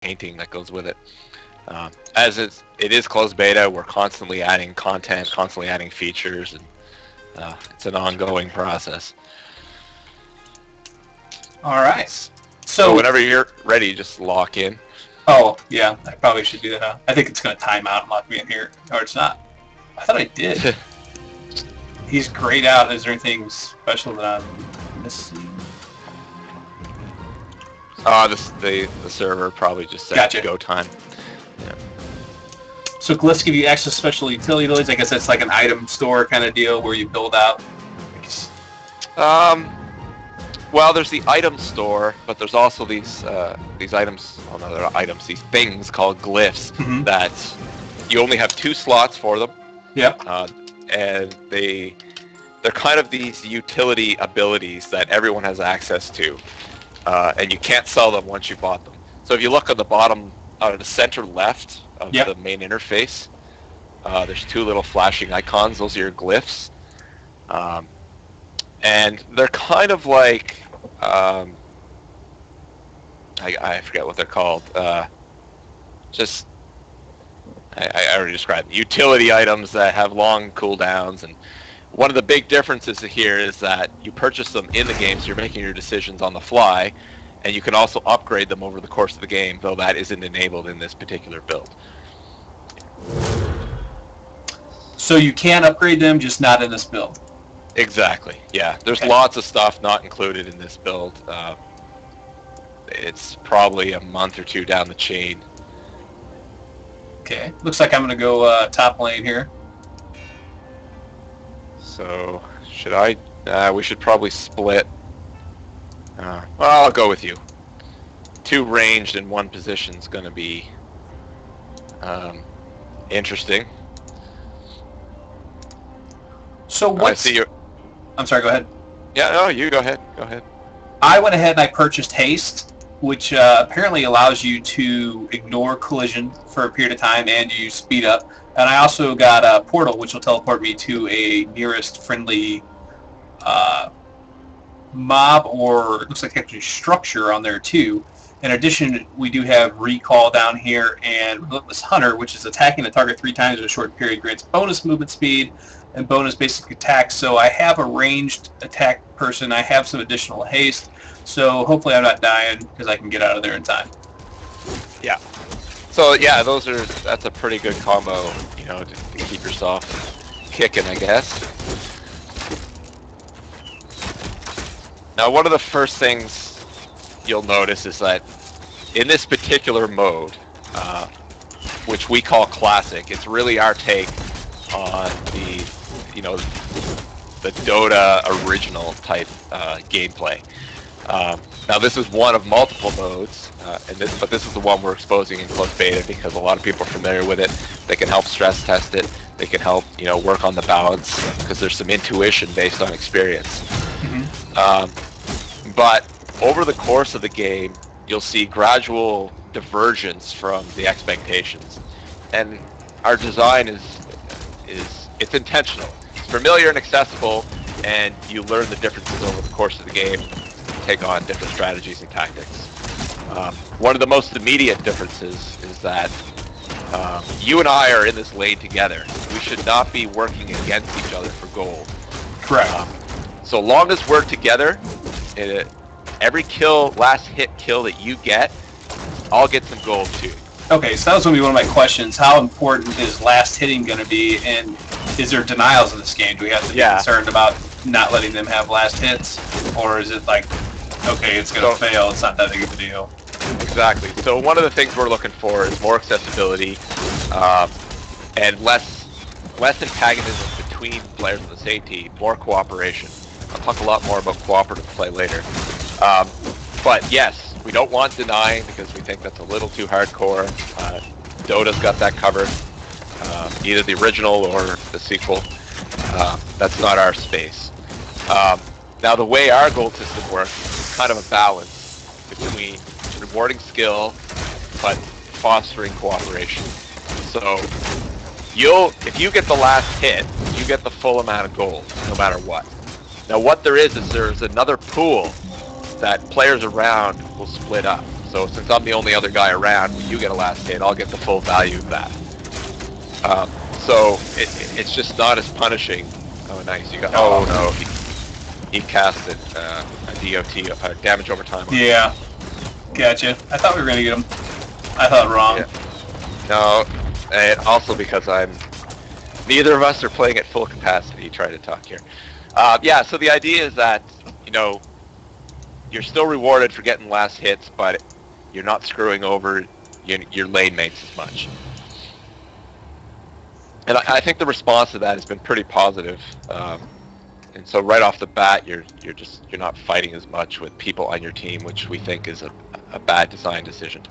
painting that goes with it. As it is closed beta, we're constantly adding content, constantly adding features, and it's an ongoing process. All right. So whenever you're ready, just lock in. Oh, yeah, I probably should do that now. I think it's going to time out and lock me in here. Or it's not. I thought I did. He's grayed out. Is there anything special that I'm missing? The server probably just set go time. Yeah. So Glyphs give you access to special utilities. I guess that's like an item store kind of deal where you build out. Well, there's the item store, but there's also these items. Oh no, they're items. These things called glyphs that you only have 2 slots for them. Yep. And they're kind of these utility abilities that everyone has access to, and you can't sell them once you bought them. So if you look on the bottom, the center left of the main interface, there's 2 little flashing icons. Those are your glyphs. And they're kind of like, I forget what they're called. I already described utility items that have long cooldowns. And one of the big differences here is that you purchase them in the game, so you're making your decisions on the fly, and you can also upgrade them over the course of the game, though that isn't enabled in this particular build. So you can upgrade them, just not in this build. Exactly. Yeah. There's lots of stuff not included in this build. It's probably a month or 2 down the chain. Okay. Looks like I'm going to go top lane here. So should I? We should probably split. Well, I'll go with you. 2 ranged in 1 position is going to be interesting. So what? I see you. I'm sorry, go ahead. Yeah, no, you go ahead. Go ahead. I went ahead and I purchased Haste, which apparently allows you to ignore collision for a period of time and you speed up. And I also got Portal, which will teleport me to a nearest friendly mob, or it looks like actually structure on there too. In addition, we do have Recall down here and Relentless Hunter, which is attacking the target 3 times in a short period, grants bonus movement speed and bonus basic attack. So I have a ranged attack person. I have some additional haste. So hopefully I'm not dying because I can get out of there in time. Yeah. So yeah, that's a pretty good combo, you know, to keep yourself kicking, I guess. Now, one of the first things you'll notice is that in this particular mode, which we call Classic, it's really our take on the Dota original type gameplay. Now, this is one of multiple modes, but this is the one we're exposing in closed beta because a lot of people are familiar with it. They can help stress test it. They can help, work on the balance because there's some intuition based on experience. But over the course of the game, you'll see gradual divergence from the expectations, and our design it's intentional. It's familiar and accessible, and you learn the differences over the course of the game. Take on different strategies and tactics. One of the most immediate differences is that you and I are in this lane together. We should not be working against each other for gold. Correct. So long as we're together, every last hit kill that you get, I'll get some gold too. Okay, so that was going to be one of my questions. How important is last hitting going to be, and is there denials in this game? Do we have to be concerned about not letting them have last hits, or is it like, okay, it's going to fail, it's not that big of a deal? Exactly. So one of the things we're looking for is more accessibility and less antagonism between players on the same team, more cooperation. I'll talk a lot more about cooperative play later. But yes, we don't want denying because we think that's a little too hardcore. Dota's got that covered, either the original or the sequel. That's not our space. Now the way our gold system works is kind of a balance between rewarding skill but fostering cooperation. So if you get the last hit, you get the full amount of gold, no matter what. Now what there's another pool that players around will split up. So since I'm the only other guy around, when you get a last hit, I'll get the full value of that. So it's just not as punishing. Oh, nice. You got. Oh no, he casted a DOT, damage over time. Yeah, gotcha. I thought we were gonna get him. I thought wrong. Yeah. No, and also because neither of us are playing at full capacity. Trying to talk here. Yeah. So the idea is that you're still rewarded for getting last hits, but you're not screwing over your lane mates as much. And I think the response to that has been pretty positive. And so right off the bat, you're not fighting as much with people on your team, which we think is a bad design decision.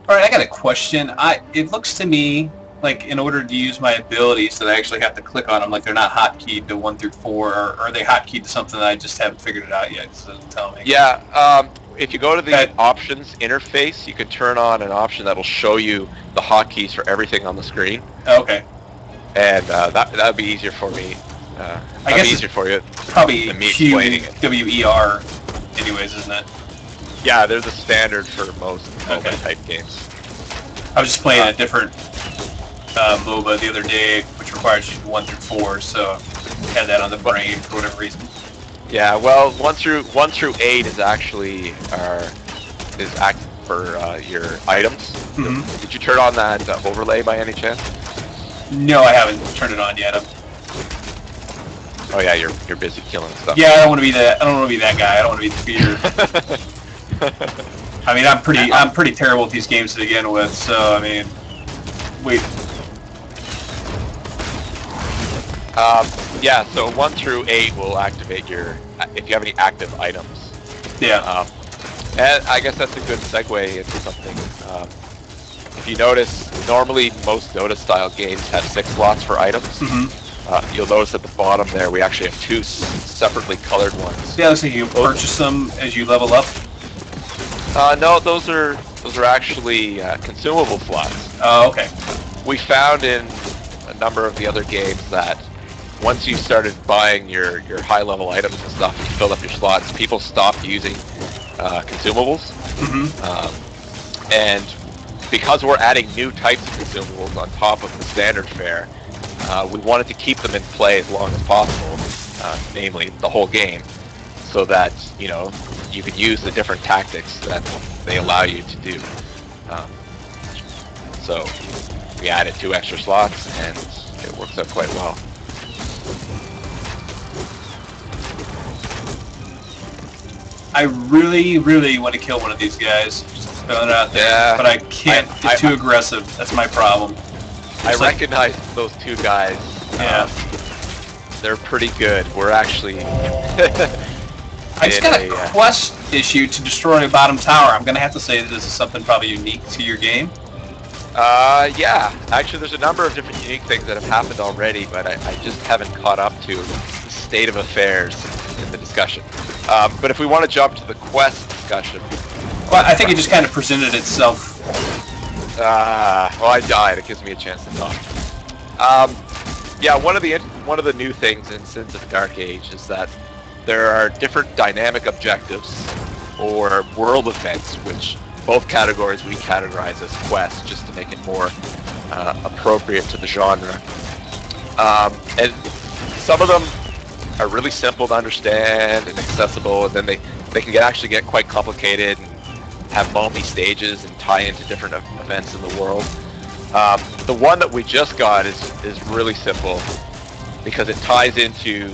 All right, I got a question. It looks to me like in order to use my abilities that I actually have to click on them, like they're not hotkeyd to 1 through 4, or are they hotkeyd to something that I just haven't figured it out yet? So it doesn't tell me. Yeah, if you go to the options interface, you can turn on an option that'll show you the hotkeys for everything on the screen. Okay. And that would be easier for me. I guess easier for you. Probably than me explaining it. QWER, anyways, isn't it? Yeah, there's a standard for most MOBA type games. I was just playing a different MOBA the other day, which requires you 1 through 4, so I had that on the brain for whatever reason. Yeah, well, 1 through 8 is actually is active for your items. Mm-hmm. Did you turn on that overlay by any chance? No, I haven't turned it on yet. Oh yeah, you're busy killing stuff. Yeah, I don't want to be that. I don't want to be that guy. I don't want to be the feeder. I mean, I'm pretty terrible at these games to begin with. So I mean, wait. Yeah, so 1 through 8 will activate if you have any active items. Yeah. And I guess that's a good segue into something. If you notice, normally most Dota-style games have 6 slots for items. Mm-hmm. You'll notice at the bottom there we actually have 2 separately colored ones. Yeah, so you purchase them as you level up. No, those are actually consumable slots. Oh, okay. We found in a number of the other games that once you started buying your high-level items and stuff, and you filled up your slots, people stopped using consumables. Mm-hmm. And because we're adding new types of consumables on top of the standard fare, we wanted to keep them in play as long as possible, namely the whole game, so that you can use the different tactics that they allow you to do. So we added 2 extra slots, and it works out quite well. I really, really want to kill one of these guys. Just throwing it out there. Yeah, but I can't get too aggressive. That's my problem. I recognize those 2 guys. Yeah. They're pretty good. We're actually... I just got a quest issue to destroy a bottom tower. I'm going to have to say that this is something probably unique to your game. Yeah. Actually, there's a number of different unique things that have happened already, but I just haven't caught up to the state of affairs in the discussion. But if we want to jump to the quest discussion... Well, I think it just kind of presented itself. Well, I died. It gives me a chance to talk. Yeah, one of the new things in Sins of Dark Age is that there are different dynamic objectives or world events, which both categories we categorize as quests just to make it more appropriate to the genre. And some of them are really simple to understand and accessible, and then they can actually get quite complicated and have multi-stages and tie into different events in the world. The one that we just got is really simple because it ties into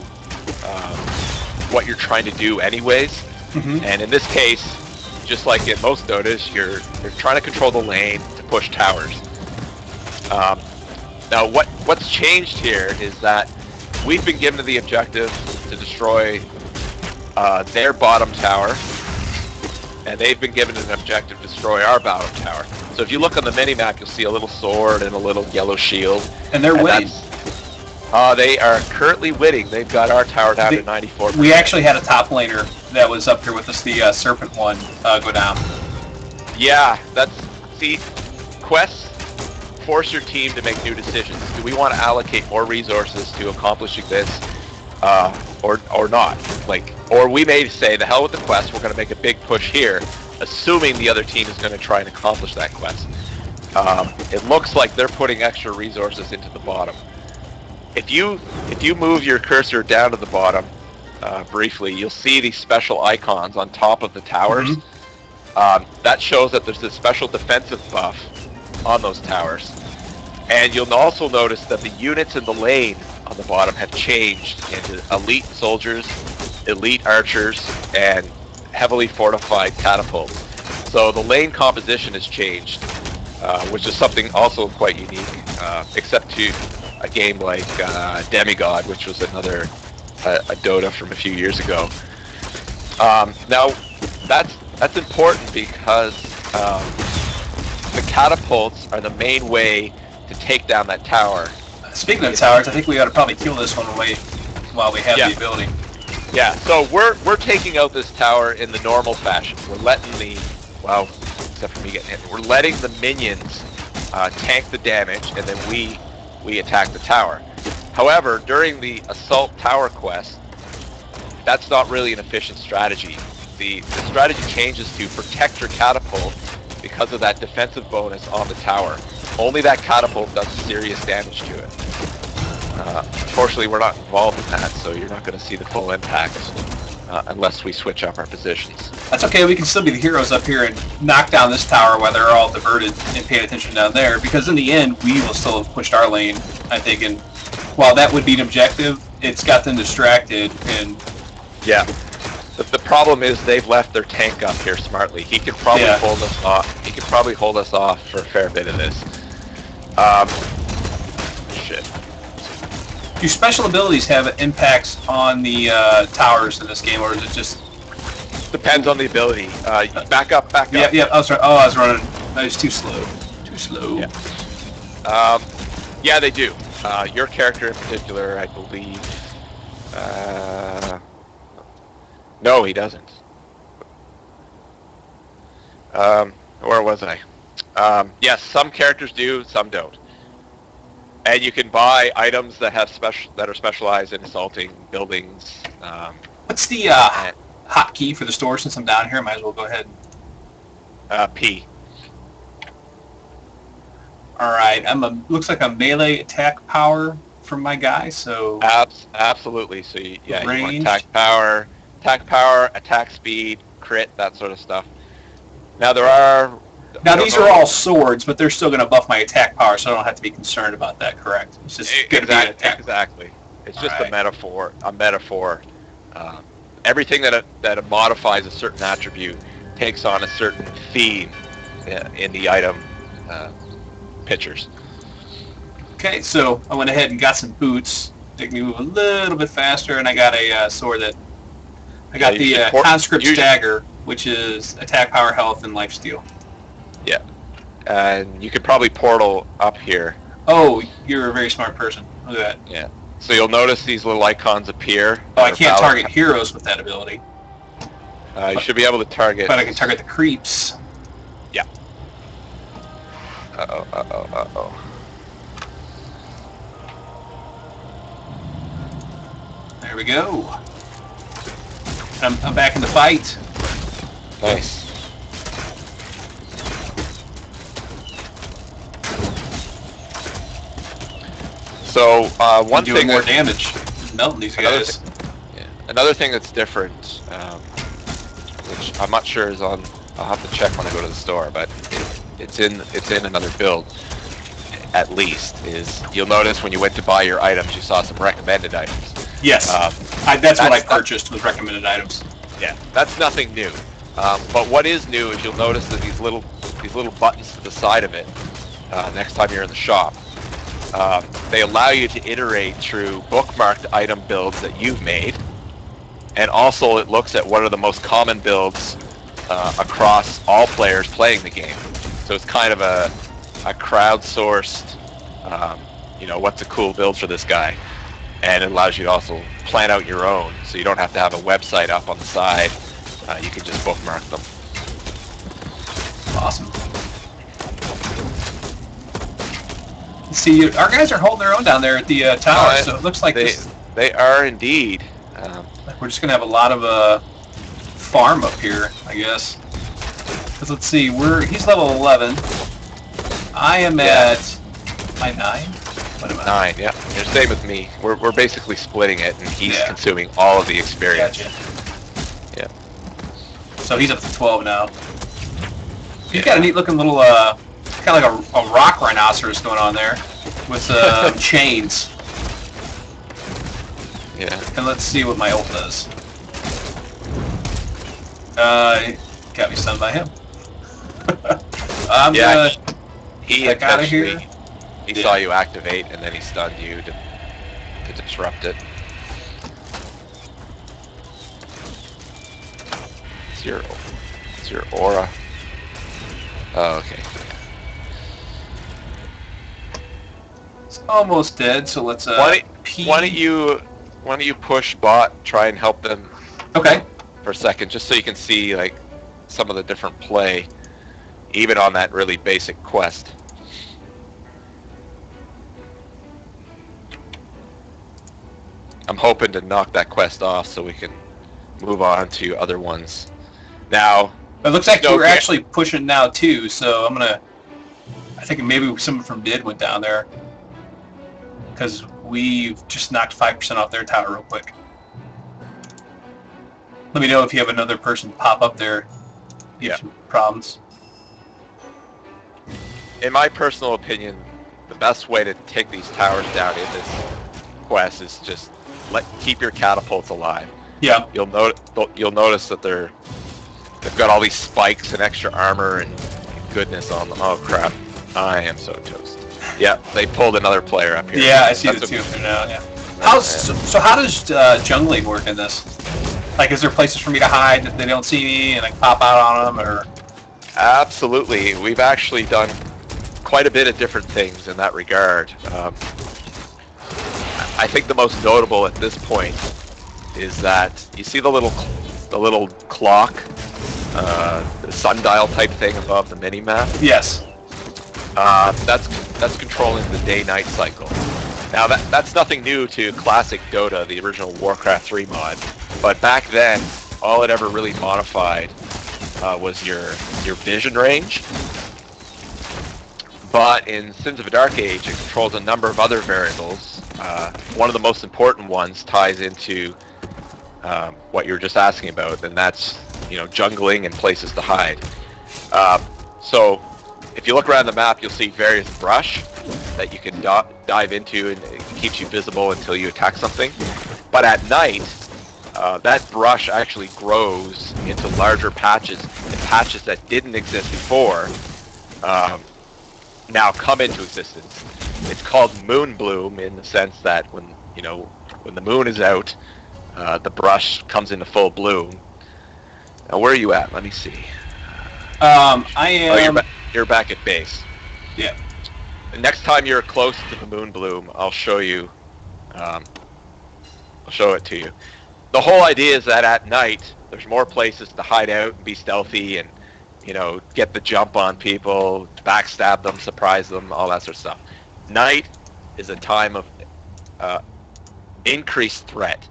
what you're trying to do anyways. Mm-hmm. And in this case, just like in most Dotas, you're trying to control the lane to push towers. Now what's changed here is that we've been given the objective to destroy their bottom tower, and they've been given an objective to destroy our bottom tower. So if you look on the mini-map, you'll see a little sword and a little yellow shield. And they're winning. They are currently winning. They've got our tower down to 94%. We actually had a top laner that was up here with us, the Serpent one, go down. Yeah, see, quests force your team to make new decisions. Do we want to allocate more resources to accomplishing this, or not? Or we may say, the hell with the quest, we're going to make a big push here, assuming the other team is going to try and accomplish that quest. It looks like they're putting extra resources into the bottom. If you move your cursor down to the bottom briefly, you'll see these special icons on top of the towers. That shows that there's a special defensive buff on those towers. And you'll also notice that the units in the lane on the bottom have changed into elite soldiers, elite archers, and heavily fortified catapults. So the lane composition has changed, which is something also quite unique, except to a game like Demigod, which was another a Dota from a few years ago. Now, that's important because the catapults are the main way to take down that tower. Speaking of towers, I think we ought to probably kill this one while we have the ability. Yeah, so we're taking out this tower in the normal fashion. We're letting except for me getting hit, we're letting the minions tank the damage, and then we attack the tower. However, during the assault tower quest, that's not really an efficient strategy. The strategy changes to protect your catapult because of that defensive bonus on the tower. Only that catapult does serious damage to it. Unfortunately, we're not involved in that, so you're not going to see the full impact unless we switch up our positions. That's okay, we can still be the heroes up here and knock down this tower while they're all diverted and paying attention down there, because in the end, we will still have pushed our lane, I think, and while that would be an objective, it's got them distracted, and... Yeah. The problem is they've left their tank up here smartly. He could probably hold us off. He could probably hold us off for a fair bit of this. Shit. Do special abilities have impacts on the towers in this game, or is it just... Depends on the ability. Back up. Yeah, I was running. I was too slow. Too slow. Yeah. Yeah, they do. Your character in particular, I believe... No, he doesn't. Where was I? Yes, some characters do, some don't. And you can buy items that have that are specialized in assaulting buildings. What's the hotkey for the store? Since I'm down here, I might as well go ahead. P. All right, looks like a melee attack power from my guy. So absolutely. So you want attack power, attack speed, crit, that sort of stuff. Now these are all swords, but they're still going to buff my attack power, so I don't have to be concerned about that. Correct? It's just exactly. It's just a metaphor. Everything that modifies a certain attribute takes on a certain theme in the item pictures. Okay, so I went ahead and got some boots. They can move a little bit faster, and I got a sword that... I got the Conscript Dagger, which is attack, power, health, and lifesteal. Yeah. And you could probably portal up here. Oh, you're a very smart person. Look at that. Yeah. So you'll notice these little icons appear. Oh, I can't target heroes with that ability. You should be able to target... But I can target the creeps. Yeah. Uh-oh. There we go. I'm back in the fight. Nice. So one thing, more damage, melting these guys. Another thing that's different, which I'm not sure is on. I'll have to check when I go to the store, but it's in another build. At least is you'll notice when you went to buy your items, you saw some recommended items. Yes, that's what I purchased was recommended items. Yeah, that's nothing new. But what is new is you'll notice that these little buttons to the side of it. Next time you're in the shop, they allow you to iterate through bookmarked item builds that you've made, and also it looks at what are the most common builds across all players playing the game. So it's kind of a crowdsourced, what's a cool build for this guy. And it allows you to also plan out your own, so you don't have to have a website up on the side. You can just bookmark them. Awesome. See, our guys are holding their own down there at the tower, so it looks like they are indeed. We're just going to have a lot of farm up here, I guess. Because let's see, he's level 11. I am at my 9. What am I? 9. Yeah. You're the same with me. We're basically splitting it, and he's Yeah. consuming all of the experience. Gotcha. Yeah. So he's up to 12 now. He's got a neat looking little, kind of like a rock rhinoceros going on there with chains. Yeah. And let's see what my ult does. Got me stunned by him. I'm gonna He heck out of intentionally here. he saw you activate, and then he stunned you to disrupt it. It's your aura. Oh, okay. It's almost dead, so let's Why don't you push bot, try and help them Okay. for a second, just so you can see like some of the different play, even on that really basic quest. I'm hoping to knock that quest off so we can move on to other ones. Now, It looks like Okay. we're actually pushing now too, so I think maybe someone from Did went down there. Because we've just knocked 5% off their tower real quick. Let me know if you have another person pop up there. You have some problems. in my personal opinion, the best way to take these towers down in this quest is just keep your catapults alive. Yeah. You'll notice that they've got all these spikes and extra armor and goodness on them. Oh crap! I am so toast. Yeah, they pulled another player up here. Yeah, I see That's the two okay. there now. Yeah. So how does jungling work in this? Like, is there places for me to hide that they don't see me and I can pop out on them, or? Absolutely. We've actually done quite a bit of different things in that regard. I think the most notable at this point is that you see the little clock, the sundial type thing above the mini map. Yes. That's controlling the day-night cycle. Now that's nothing new to classic Dota, the original Warcraft 3 mod. But back then, all it ever really modified was your vision range. But in Sins of a Dark Age, it controls a number of other variables. One of the most important ones ties into what you were just asking about, and that's jungling and places to hide. So if you look around the map, you'll see various brush that you can dive into, and it keeps you visible until you attack something. But at night, that brush actually grows into larger patches, and patches that didn't exist before now come into existence. It's called moon bloom in the sense that when the moon is out, the brush comes into full bloom. Now, where are you at? Let me see. I am. Oh, you're back at base. Yeah. Next time you're close to the moon bloom, I'll show you. I'll show it to you. The whole idea is that at night, there's more places to hide out and be stealthy and, get the jump on people, backstab them, surprise them, all that sort of stuff. Night is a time of increased threat.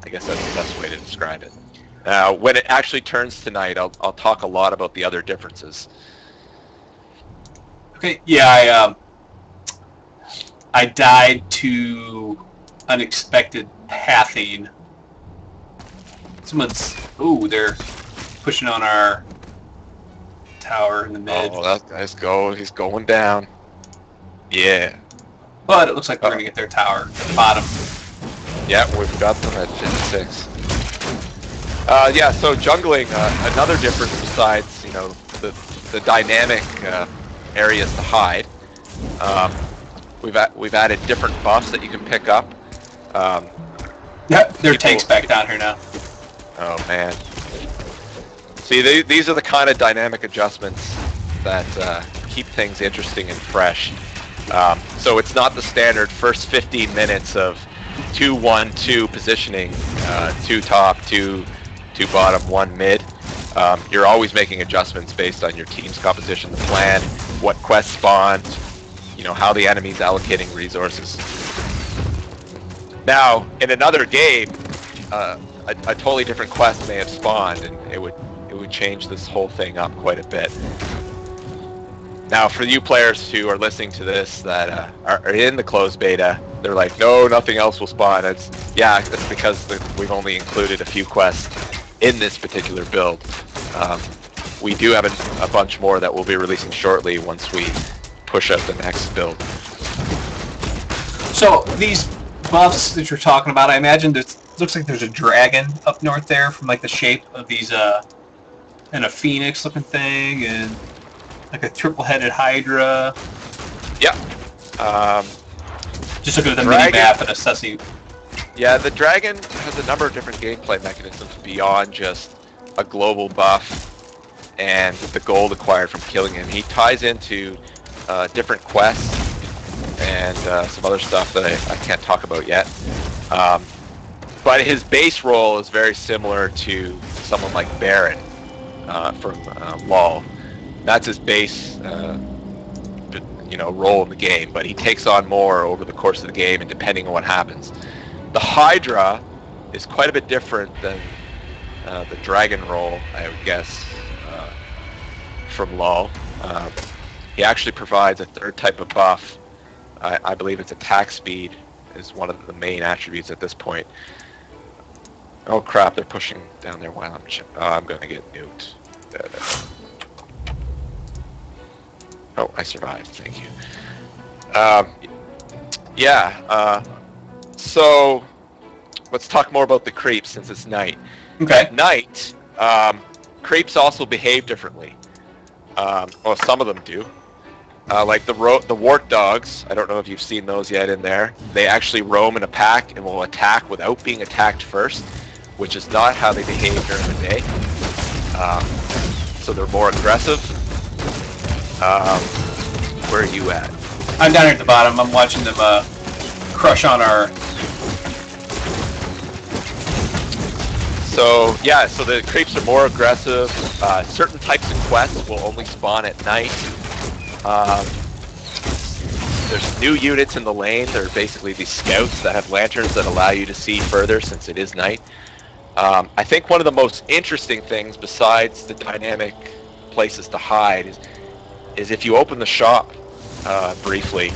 I guess that's the best way to describe it. Now, when it actually turns to night, I'll talk a lot about the other differences. Okay. Yeah, I died to unexpected pathing. They're pushing on our tower in the mid. Oh, that guy's he's going down. Yeah. But it looks like we're going to get their tower at the bottom. Yeah, we've got them at 56. Yeah, so jungling, another difference besides, the dynamic areas to hide. We've added different buffs that you can pick up. Yep, their tank's back down here now. Oh man. See, these are the kind of dynamic adjustments that keep things interesting and fresh. So it's not the standard first 15 minutes of 2-1-2 positioning, 2 top, 2 bottom, 1 mid. You're always making adjustments based on your team's composition, the plan, what quests spawned, how the enemy's allocating resources. Now, in another game, a totally different quest may have spawned, and it would would change this whole thing up quite a bit. Now, for you players who are listening to this that are in the closed beta, they're like, no, nothing else will spawn. That's because we've only included a few quests in this particular build. We do have a bunch more that we'll be releasing shortly once we push out the next build. So these buffs that you're talking about, I imagine looks like there's a dragon up north there from like the shape of these and a phoenix looking thing and like a triple-headed hydra. Yeah. Just looking at the mini map and assessing. Yeah, the dragon has a number of different gameplay mechanisms beyond just a global buff and the gold acquired from killing him. He ties into different quests and some other stuff that I can't talk about yet. But his base role is very similar to someone like Baron from LoL. That's his base, role in the game. But he takes on more over the course of the game, and depending on what happens. The Hydra is quite a bit different than the Dragon role, I would guess, from LoL. He actually provides a third type of buff. I believe it's attack speed is one of the main attributes at this point. Oh crap! They're pushing down there while I'm going to get nuked. Oh, I survived. Thank you. So let's talk more about the creeps since it's night. Okay. At night, creeps also behave differently. Well, some of them do. Like the wart dogs. I don't know if you've seen those yet in there. They actually roam in a pack and will attack without being attacked first, which is not how they behave during the day. So they're more aggressive. Where are you at? I'm down here at the bottom. I'm watching them crush on our... So the creeps are more aggressive. Certain types of quests will only spawn at night. There's new units in the lane. They're basically these scouts that have lanterns that allow you to see further since it is night. I think one of the most interesting things besides the dynamic places to hide is if you open the shop briefly,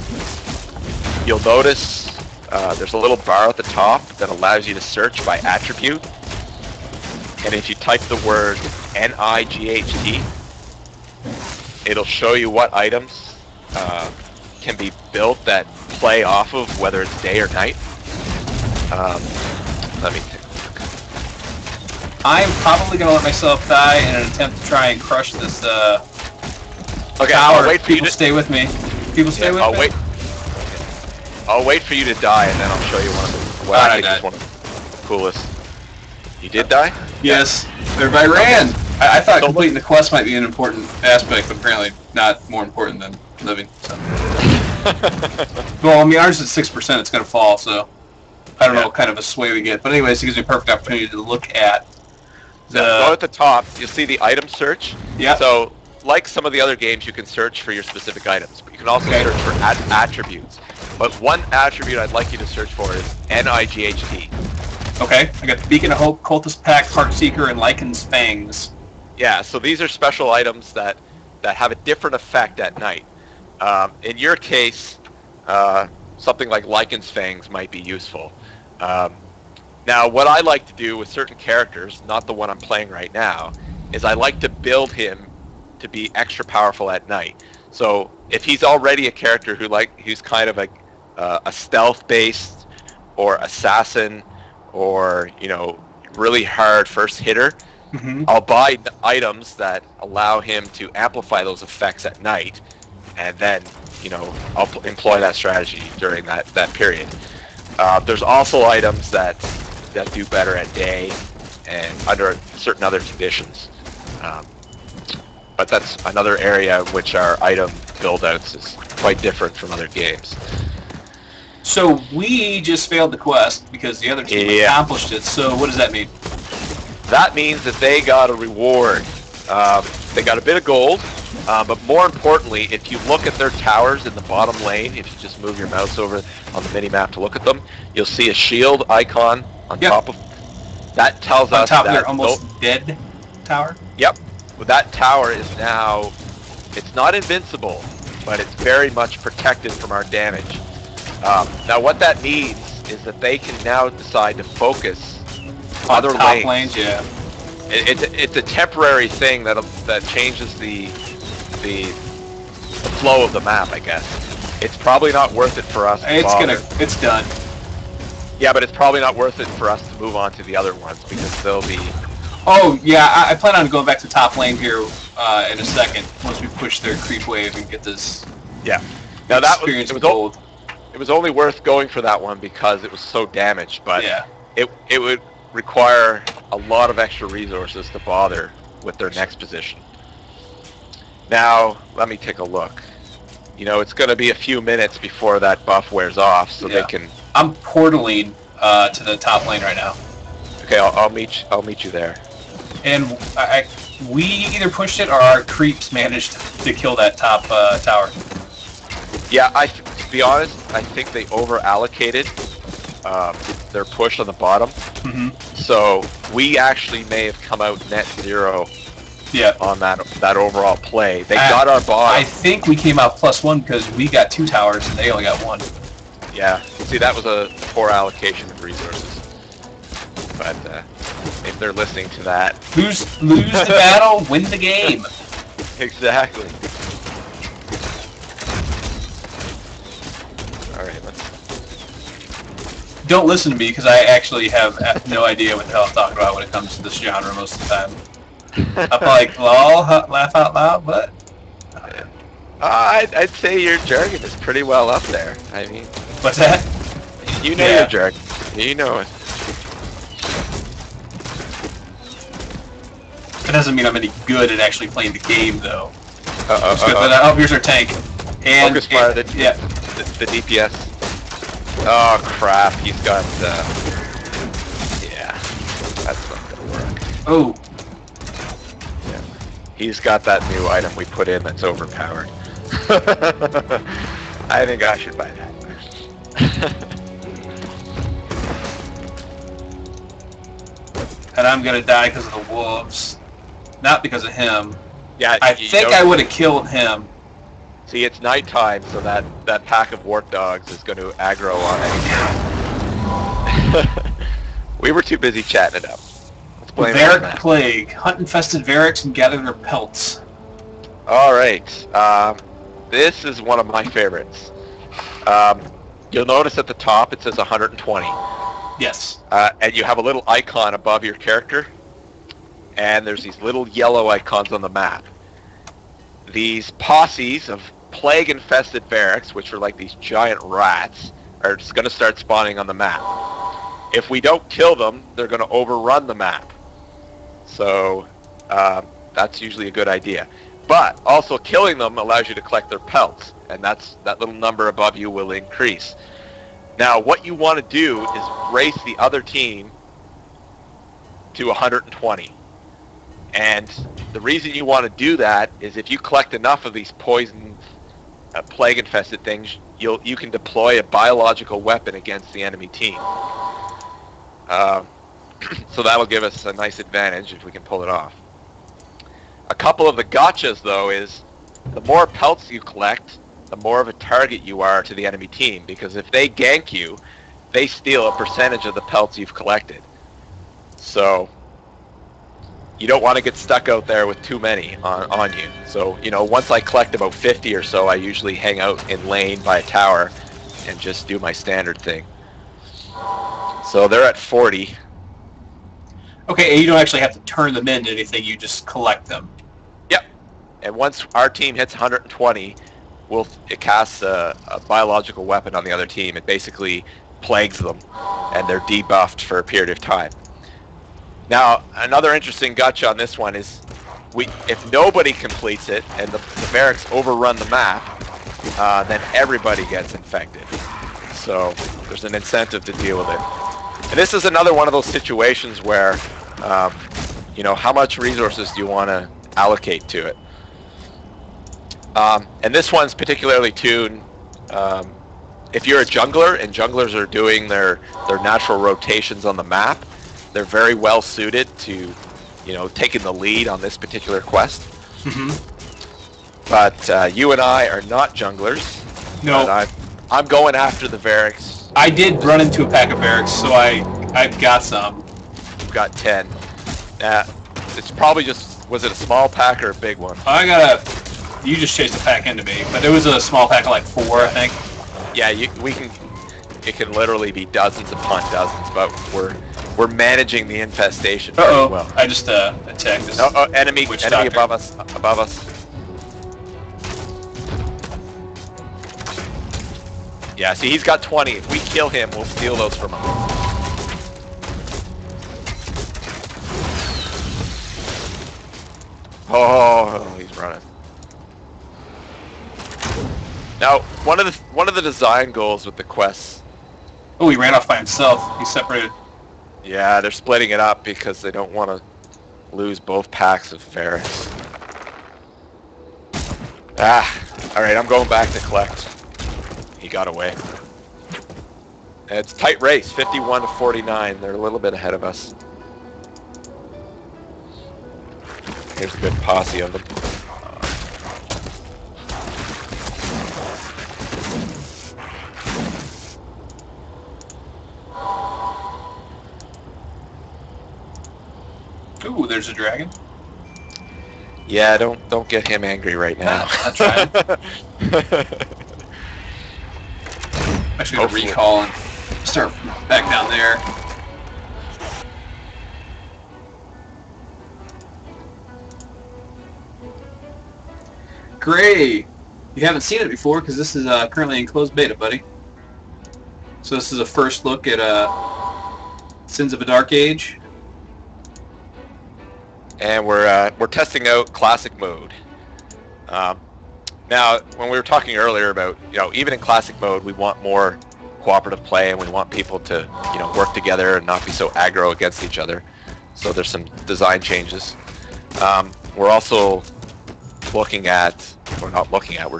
you'll notice there's a little bar at the top that allows you to search by attribute. And if you type the word NIGHT, it'll show you what items can be built that play off of whether it's day or night. Let me take a look. I'm probably going to let myself die in an attempt to try and crush this okay, tower. I'll wait for you to stay with me. People stay with me? I'll wait for you to die, and then I'll show you one of the... Well, I think it's one of the coolest. You did die? Yes. Everybody ran! I thought completing the quest might be an important aspect, but apparently not more important than living. So. Well, I mean, ours is 6%. It's going to fall, so I don't know what kind of a sway we get. But anyways, it gives me a perfect opportunity to look at the... Go at the top. You'll see the item search. Yeah. So, like some of the other games, you can search for your specific items, but you can also search for attributes. But one attribute I'd like you to search for is NIGHT. Okay, I got the Beacon of Hope, Cultist Pack, Heartseeker, and Lycan's Fangs. Yeah, so these are special items that have a different effect at night. In your case, something like Lycan's Fangs might be useful. Now, what I like to do with certain characters, not the one I'm playing right now, is I like to build him to be extra powerful at night. So if he's already a character who's kind of like a stealth-based or assassin, or really hard first hitter, I'll buy items that allow him to amplify those effects at night, and then I'll employ that strategy during that period. There's also items that do better at day and under certain other conditions, but that's another area in which our item build-outs is quite different from other games. So we just failed the quest because the other team accomplished it. So what does that mean? That means that they got a reward. They got a bit of gold, but more importantly, if you look at their towers in the bottom lane, if you just move your mouse over on the mini-map to look at them, you'll see a shield icon on top of... That tells us on top that... of their almost dead tower? Yep. Well, that tower is now, it's not invincible, but it's very much protected from our damage. Now what that means is that they can now decide to focus other top lanes. Yeah. It's a temporary thing that changes the flow of the map, I guess. It's probably not worth it for us to bother. It's done. Yeah, but it's probably not worth it for us to move on to the other ones because they'll be... Oh, yeah, I plan on going back to top lane here in a second, once we push their creep wave and get this Yeah. Now that experience was gold. It was only worth going for that one because it was so damaged, but Yeah. it would require a lot of extra resources to bother with their next position. Now, let me take a look. You know, it's going to be a few minutes before that buff wears off, so they can... I'm portaling to the top lane right now. Okay, I'll meet you there. And we either pushed it or our creeps managed to kill that top tower. Yeah, to be honest, I think they over-allocated their push on the bottom. Mm-hmm. So we actually may have come out net zero on that overall play. They got our bottom. I think we came out +1 because we got 2 towers and they only got 1. Yeah, see, that was a poor allocation of resources. But if they're listening to that... Lose the battle, win the game. Exactly. Alright, let's... Don't listen to me because I actually have no idea what the hell I'm talking about when it comes to this genre most of the time. I'm like, lol, laugh out loud, what? I'd say your jargon is pretty well up there. I mean... What's that? You know your jargon. You know it. That doesn't mean I'm any good at actually playing the game, though. Oh, here's our tank. And focus fire, the DPS. Oh crap, he's got, yeah, that's not gonna work. Oh. Yeah. He's got that new item we put in that's overpowered. I think I should buy that. And I'm gonna die because of the wolves. Not because of him. Yeah, I think I would have killed him. See, it's nighttime, so that pack of wart dogs is going to aggro on anything. We were too busy chatting it up. Let's blame it on that. Plague. Hunt infested Variks and gather their pelts. Alright. This is one of my favorites. You'll notice at the top it says 120. Yes. And you have a little icon above your character. And there's these little yellow icons on the map. These posses of plague-infested Variks, which are like these giant rats, are just going to start spawning on the map. If we don't kill them, they're going to overrun the map. So that's usually a good idea. But also killing them allows you to collect their pelts, and that little number above you will increase. Now, what you want to do is race the other team to 120. And the reason you want to do that is if you collect enough of these poison, plague-infested things, you can deploy a biological weapon against the enemy team. So that'll give us a nice advantage if we can pull it off. A couple of the gotchas, though, is the more pelts you collect, the more of a target you are to the enemy team, because if they gank you, they steal a percentage of the pelts you've collected. So you don't want to get stuck out there with too many on you. So, you know, once I collect about 50 or so, I usually hang out in lane by a tower and just do my standard thing. So they're at 40. Okay, and you don't actually have to turn them into anything, you just collect them. Yep. And once our team hits 120, it casts a biological weapon on the other team. It basically plagues them, and they're debuffed for a period of time. Now, another interesting gotcha on this one is, if nobody completes it and the Variks overrun the map, then everybody gets infected. So there's an incentive to deal with it. And this is another one of those situations where, you know, how much resources do you want to allocate to it? And this one's particularly tuned. If you're a jungler and junglers are doing their natural rotations on the map, they're very well suited to, taking the lead on this particular quest. Mm-hmm. But you and I are not junglers. No. But I'm going after the Variks. I did run into a pack of Variks, so I've got some. I've got 10. It's probably just, was it a small pack or a big one? You just chased a pack into me, but it was a small pack of like 4, I think. Yeah, it can literally be dozens upon dozens, but we're managing the infestation very well. I just attacked this. Enemy doctor. above us. Yeah, see, he's got 20. If we kill him, we'll steal those from him. Oh, he's running. Now, one of the design goals with the quests. Oh, he ran off by himself. He's separated. Yeah, they're splitting it up because they don't want to lose both packs of Variks. Alright, I'm going back to collect. He got away. It's a tight race, 51 to 49. They're a little bit ahead of us. Here's a good posse of them. Ooh, there's a dragon. Yeah, don't get him angry right now. I'll try. Actually, gonna recall and start back down there. Gray, you haven't seen it before because this is currently in closed beta, buddy. So this is a first look at Sins of a Dark Age. And we're testing out classic mode. Now, when we were talking earlier about, even in classic mode, we want more cooperative play, and we want people to, work together and not be so aggro against each other. So there's some design changes. We're also we're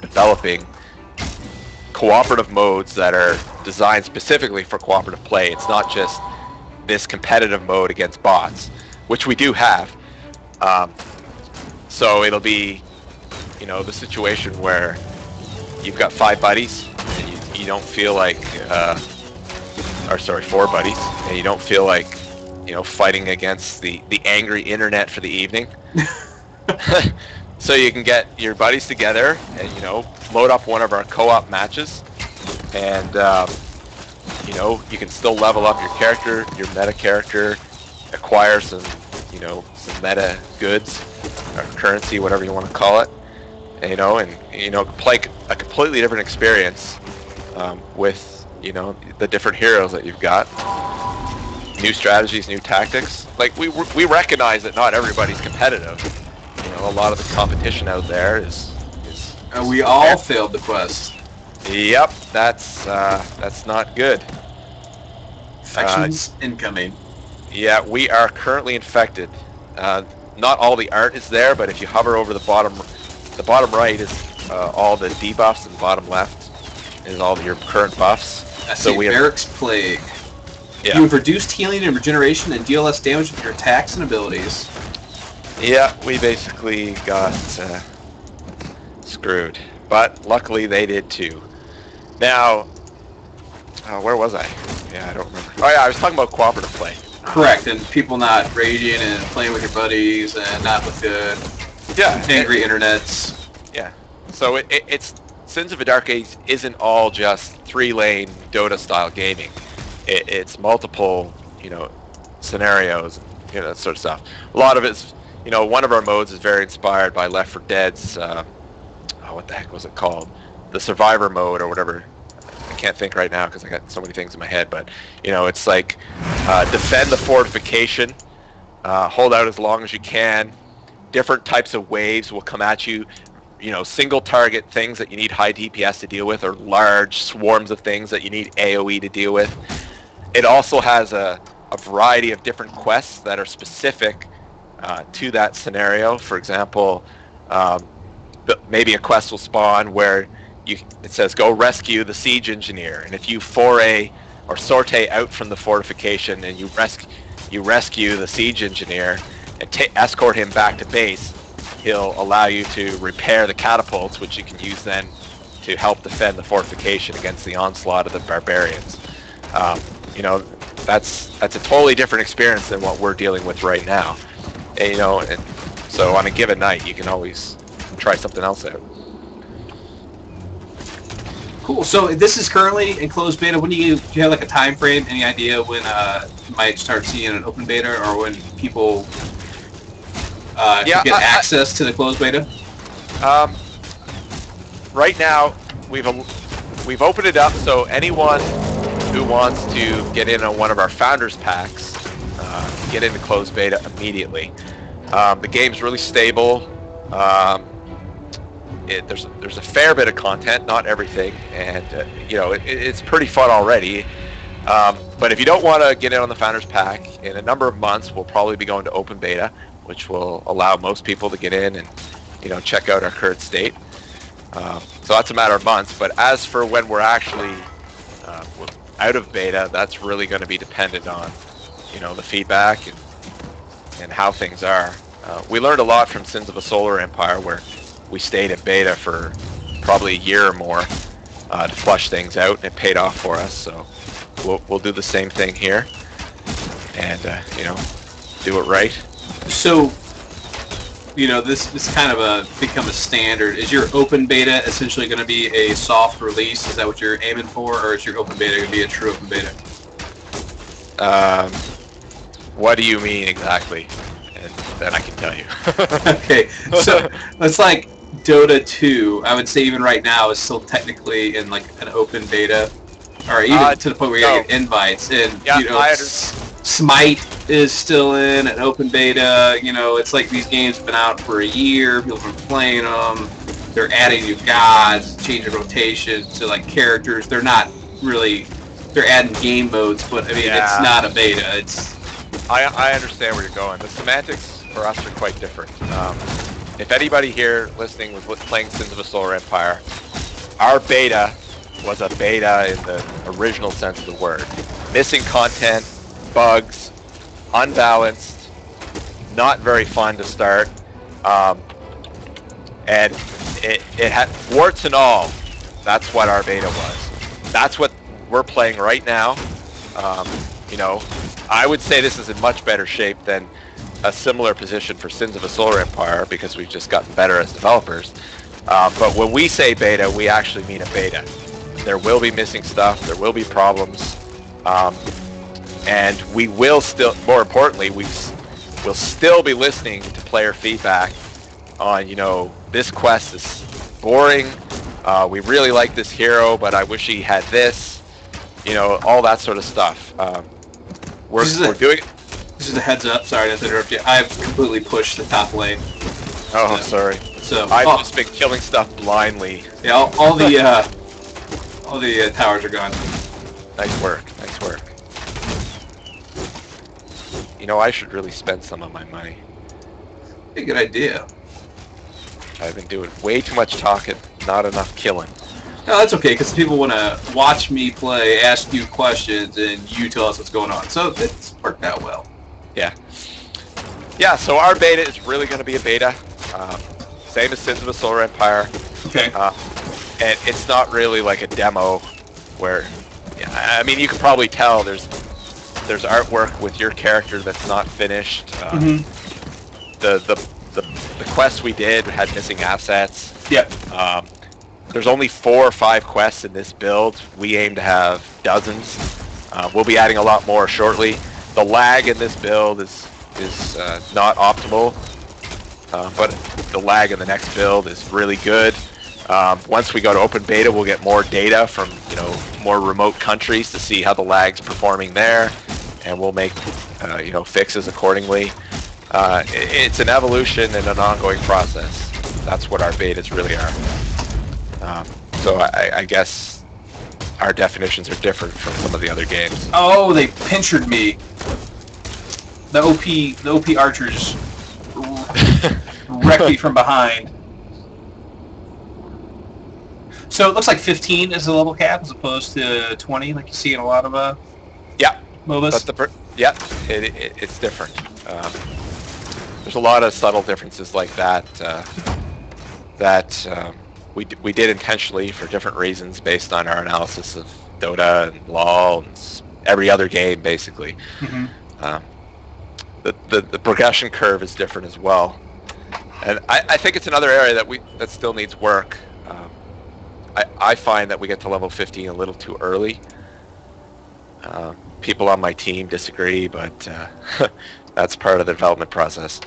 developing cooperative modes that are designed specifically for cooperative play. It's not just this competitive mode against bots, which we do have. So it'll be, the situation where you've got 5 buddies and you don't feel like, 4 buddies, and you don't feel like, fighting against the angry internet for the evening. So you can get your buddies together and, load up one of our co-op matches, and, you can still level up your character, your meta character, acquire some meta goods or currency, whatever you want to call it, and play a completely different experience with the different heroes that you've got, new strategies, new tactics. Like we recognize that not everybody's competitive. A lot of the competition out there is we all failed the quest. Yep, that's not good. Infections incoming. Yeah, we are currently infected. Not all the art is there, but if you hover over the bottom right is all the debuffs, and the bottom left is all your current buffs. I see Variks Plague. Yeah. You have reduced healing and regeneration and deal less damage with your attacks and abilities. Yeah, we basically got screwed, but luckily they did too. Now, where was I? Yeah, I don't remember. Oh yeah, I was talking about cooperative play. Correct, and people not raging and playing with your buddies and not with the angry internets. Yeah, so it's Sins of a Dark Age isn't all just 3-lane Dota style gaming. It's multiple, scenarios, that sort of stuff. A lot of it's, one of our modes is very inspired by Left 4 Dead's, what the heck was it called? The Survivor mode or whatever. I can't think right now because I got so many things in my head, but it's like defend the fortification, hold out as long as you can. Different types of waves will come at you. Single target things that you need high DPS to deal with, or large swarms of things that you need AoE to deal with. It also has a variety of different quests that are specific to that scenario. For example, maybe a quest will spawn where it says go rescue the siege engineer, and if you foray or sortie out from the fortification and you rescue the siege engineer, and escort him back to base, he'll allow you to repair the catapults, which you can use then to help defend the fortification against the onslaught of the barbarians. You know, that's a totally different experience than what we're dealing with right now. And, you know, and so on a given night, you can always try something else out. Cool. So this is currently in closed beta. When do you have like a time frame? Any idea when you might start seeing an open beta, or when people can get access to the closed beta? Right now, we've opened it up so anyone who wants to get in on one of our founders packs get into closed beta immediately. The game's really stable. There's a fair bit of content, not everything, and you know, it's pretty fun already. But if you don't want to get in on the Founders Pack, in a number of months we'll probably be going to open beta, which will allow most people to get in and, you know, check out our current state. So that's a matter of months. But as for when we're actually out of beta, that's really going to be dependent on, you know, the feedback and how things are. We learned a lot from Sins of a Solar Empire, where we stayed in beta for probably a year or more to flush things out, and it paid off for us. So we'll do the same thing here, and you know, do it right. So, you know, this kind of become a standard. Is your open beta essentially going to be a soft release? Is that what you're aiming for, or is your open beta going to be a true open beta? What do you mean exactly? And then I can tell you. Okay, so it's like Dota 2, I would say even right now, is still technically in like an open beta, or even to the point where you get invites. And yeah, you know, Smite is still in an open beta. You know, it's like these games have been out for a year. People have been playing them. They're adding new gods, changing rotations to like characters. They're not really. They're adding game modes, but I mean, it's not a beta. It's. I understand where you're going. The semantics for us are quite different. If anybody here listening was playing Sins of a Solar Empire, our beta was a beta in the original sense of the word. Missing content, bugs, unbalanced, not very fun to start, and it had warts and all. That's what our beta was. That's what we're playing right now. You know, I would say this is in much better shape than a similar position for Sins of a Solar Empire, because we've just gotten better as developers. But when we say beta, we actually mean a beta. There will be missing stuff, there will be problems, and we will still, more importantly, we'll still be listening to player feedback on, you know, this quest is boring, we really like this hero, but I wish he had this, you know, all that sort of stuff. We're doing. This is a heads up. Sorry to interrupt you. I've completely pushed the top lane. Oh, sorry. So I've just been killing stuff blindly. Yeah, all the towers are gone. Nice work. Nice work. You know, I should really spend some of my money. A good idea. I've been doing way too much talking, not enough killing. No, that's okay, because people want to watch me play, ask you questions, and you tell us what's going on. So it's worked out well. Yeah. Yeah, so our beta is really going to be a beta. Same as Sins of a Solar Empire. Okay. And it's not really like a demo where, I mean, you can probably tell there's artwork with your character that's not finished. The quests we did had missing assets. Yep. There's only 4 or 5 quests in this build. We aim to have dozens. We'll be adding a lot more shortly. The lag in this build is not optimal, but the lag in the next build is really good. Once we go to open beta, we'll get more data from, you know, more remote countries to see how the lag's performing there, and we'll make you know, fixes accordingly. It's an evolution and an ongoing process. That's what our betas really are. So I guess our definitions are different from some of the other games. Oh, they pinchered me. The OP archers wrecked me from behind. So it looks like 15 is the level cap as opposed to 20, like you see in a lot of yeah, MOBAs. That's it's different. there's a lot of subtle differences like that that we did intentionally for different reasons based on our analysis of Dota and LoL and every other game, basically. The progression curve is different as well, and I think it's another area that still needs work. I find that we get to level 15 a little too early. People on my team disagree, but that's part of the development process.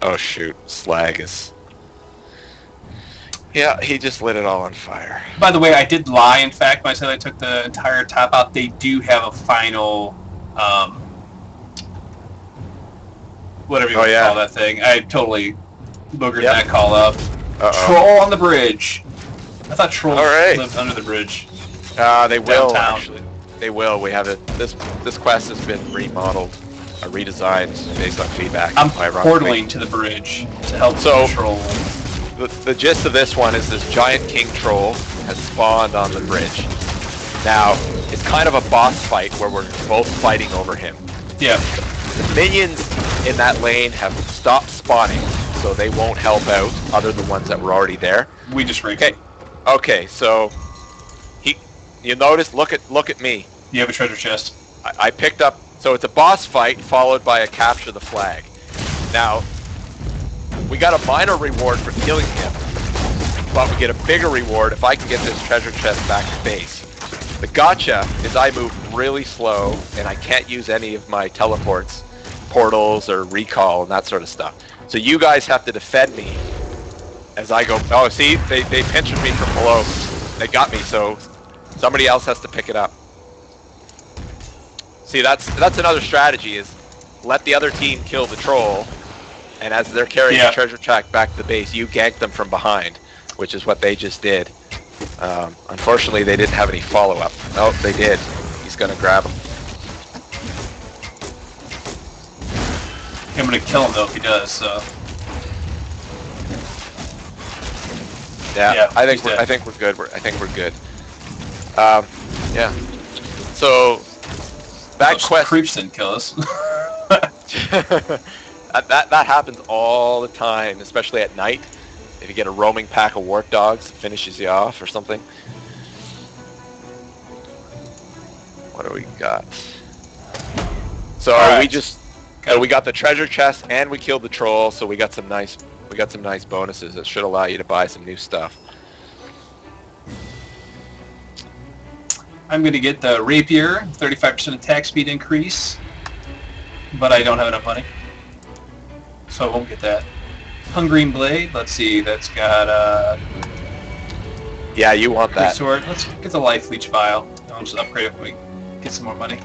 Oh shoot, Slag is... Yeah, he just lit it all on fire. By the way, I did lie, in fact, when I said I took the entire top out. They do have a final, whatever you want to call that thing. I totally boogered that call up. Troll on the bridge. I thought trolls lived under the bridge. They will, downtown. actually. They will. We have it. This quest has been remodeled, redesigned based on feedback. I'm portaling to the bridge to help control. The gist of this one is this giant king troll has spawned on the bridge. Now, it's kind of a boss fight where we're both fighting over him. Yeah. The minions in that lane have stopped spawning, so they won't help out other than the ones that were already there. We just rigged. Okay, so you notice, look at me. You have a treasure chest. I picked up, so it's a boss fight followed by a capture the flag. Now, we got a minor reward for killing him, but we get a bigger reward if I can get this treasure chest back to base. The gotcha is I move really slow, and I can't use any of my teleports, portals, or recall, and that sort of stuff. So you guys have to defend me as I go. Oh, see, they pinched me from below. They got me, so somebody else has to pick it up. See, that's another strategy, is let the other team kill the troll, and as they're carrying the treasure chest back to the base, you gank them from behind, which is what they just did. Unfortunately, they didn't have any follow-up. Oh, they did. He's going to grab him. I'm going to kill him, though, if he does, so... Yeah, I think we're good. I think we're good. Yeah. So that quest. Creeps didn't kill us. that happens all the time, especially at night. If you get a roaming pack of wart dogs, it finishes you off or something. What do we got? So we got the treasure chest and we killed the troll, so we got some nice bonuses that should allow you to buy some new stuff. I'm going to get the rapier, 35% attack speed increase, but I don't have enough money, so I won't get that. Hungrine blade, let's see, that's got yeah, you want that. Sword. Let's get the life leech vial. I'll just upgrade it when we get some more money.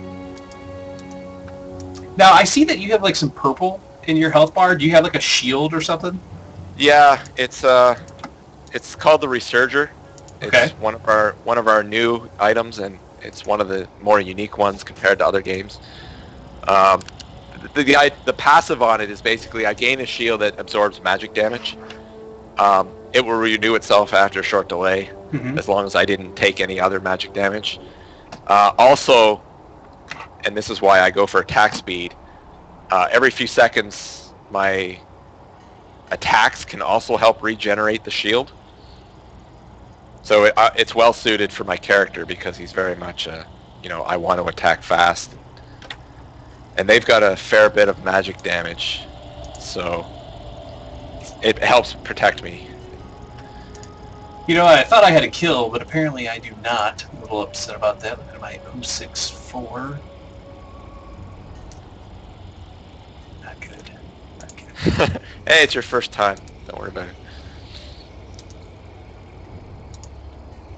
Now I see that you have like some purple in your health bar. Do you have like a shield or something? Yeah, it's called the Resurger. It's one of our new items, and it's one of the more unique ones compared to other games. The passive on it is basically I gain a shield that absorbs magic damage. It will renew itself after a short delay, as long as I didn't take any other magic damage. Also, and this is why I go for attack speed, every few seconds my attacks can also help regenerate the shield. So it's well suited for my character because he's very much, I want to attack fast. And they've got a fair bit of magic damage, so it helps protect me. You know, I thought I had a kill, but apparently I do not. I'm a little upset about that. Look at my 064. Not good. Not good. Hey, it's your first time. Don't worry about it.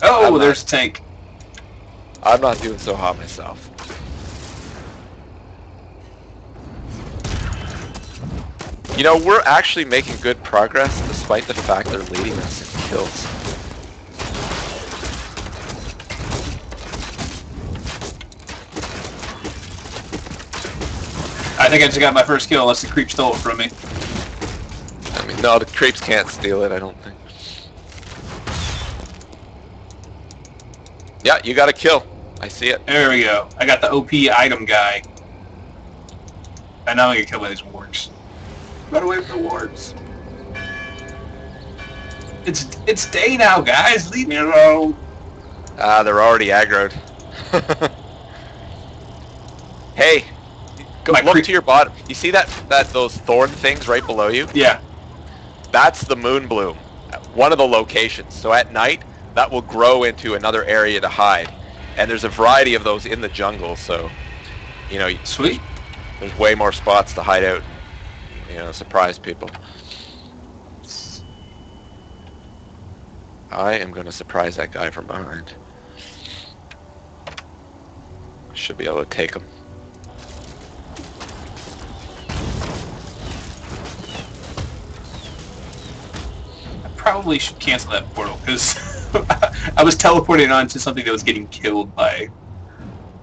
Oh, there's a tank. I'm not doing so hot myself. You know, we're actually making good progress despite the fact they're leading us in kills. I think I just got my first kill unless the creep stole it from me. I mean, no, the creeps can't steal it, I don't think. Yeah, you got a kill. I see it. There we go. I got the OP item guy. And now I'm gonna get killed by these wargs. Run away from the wargs. It's day now, guys. Leave me alone. They're already aggroed. Hey, look to your bottom. You see those thorn things right below you? Yeah. That's the moon bloom, one of the locations. So at night, that will grow into another area to hide. And there's a variety of those in the jungle, so, you know, Sweet. There's way more spots to hide out, you know, surprise people. I am going to surprise that guy from behind. Should be able to take him. I probably should cancel that portal, because I was teleporting onto something that was getting killed by...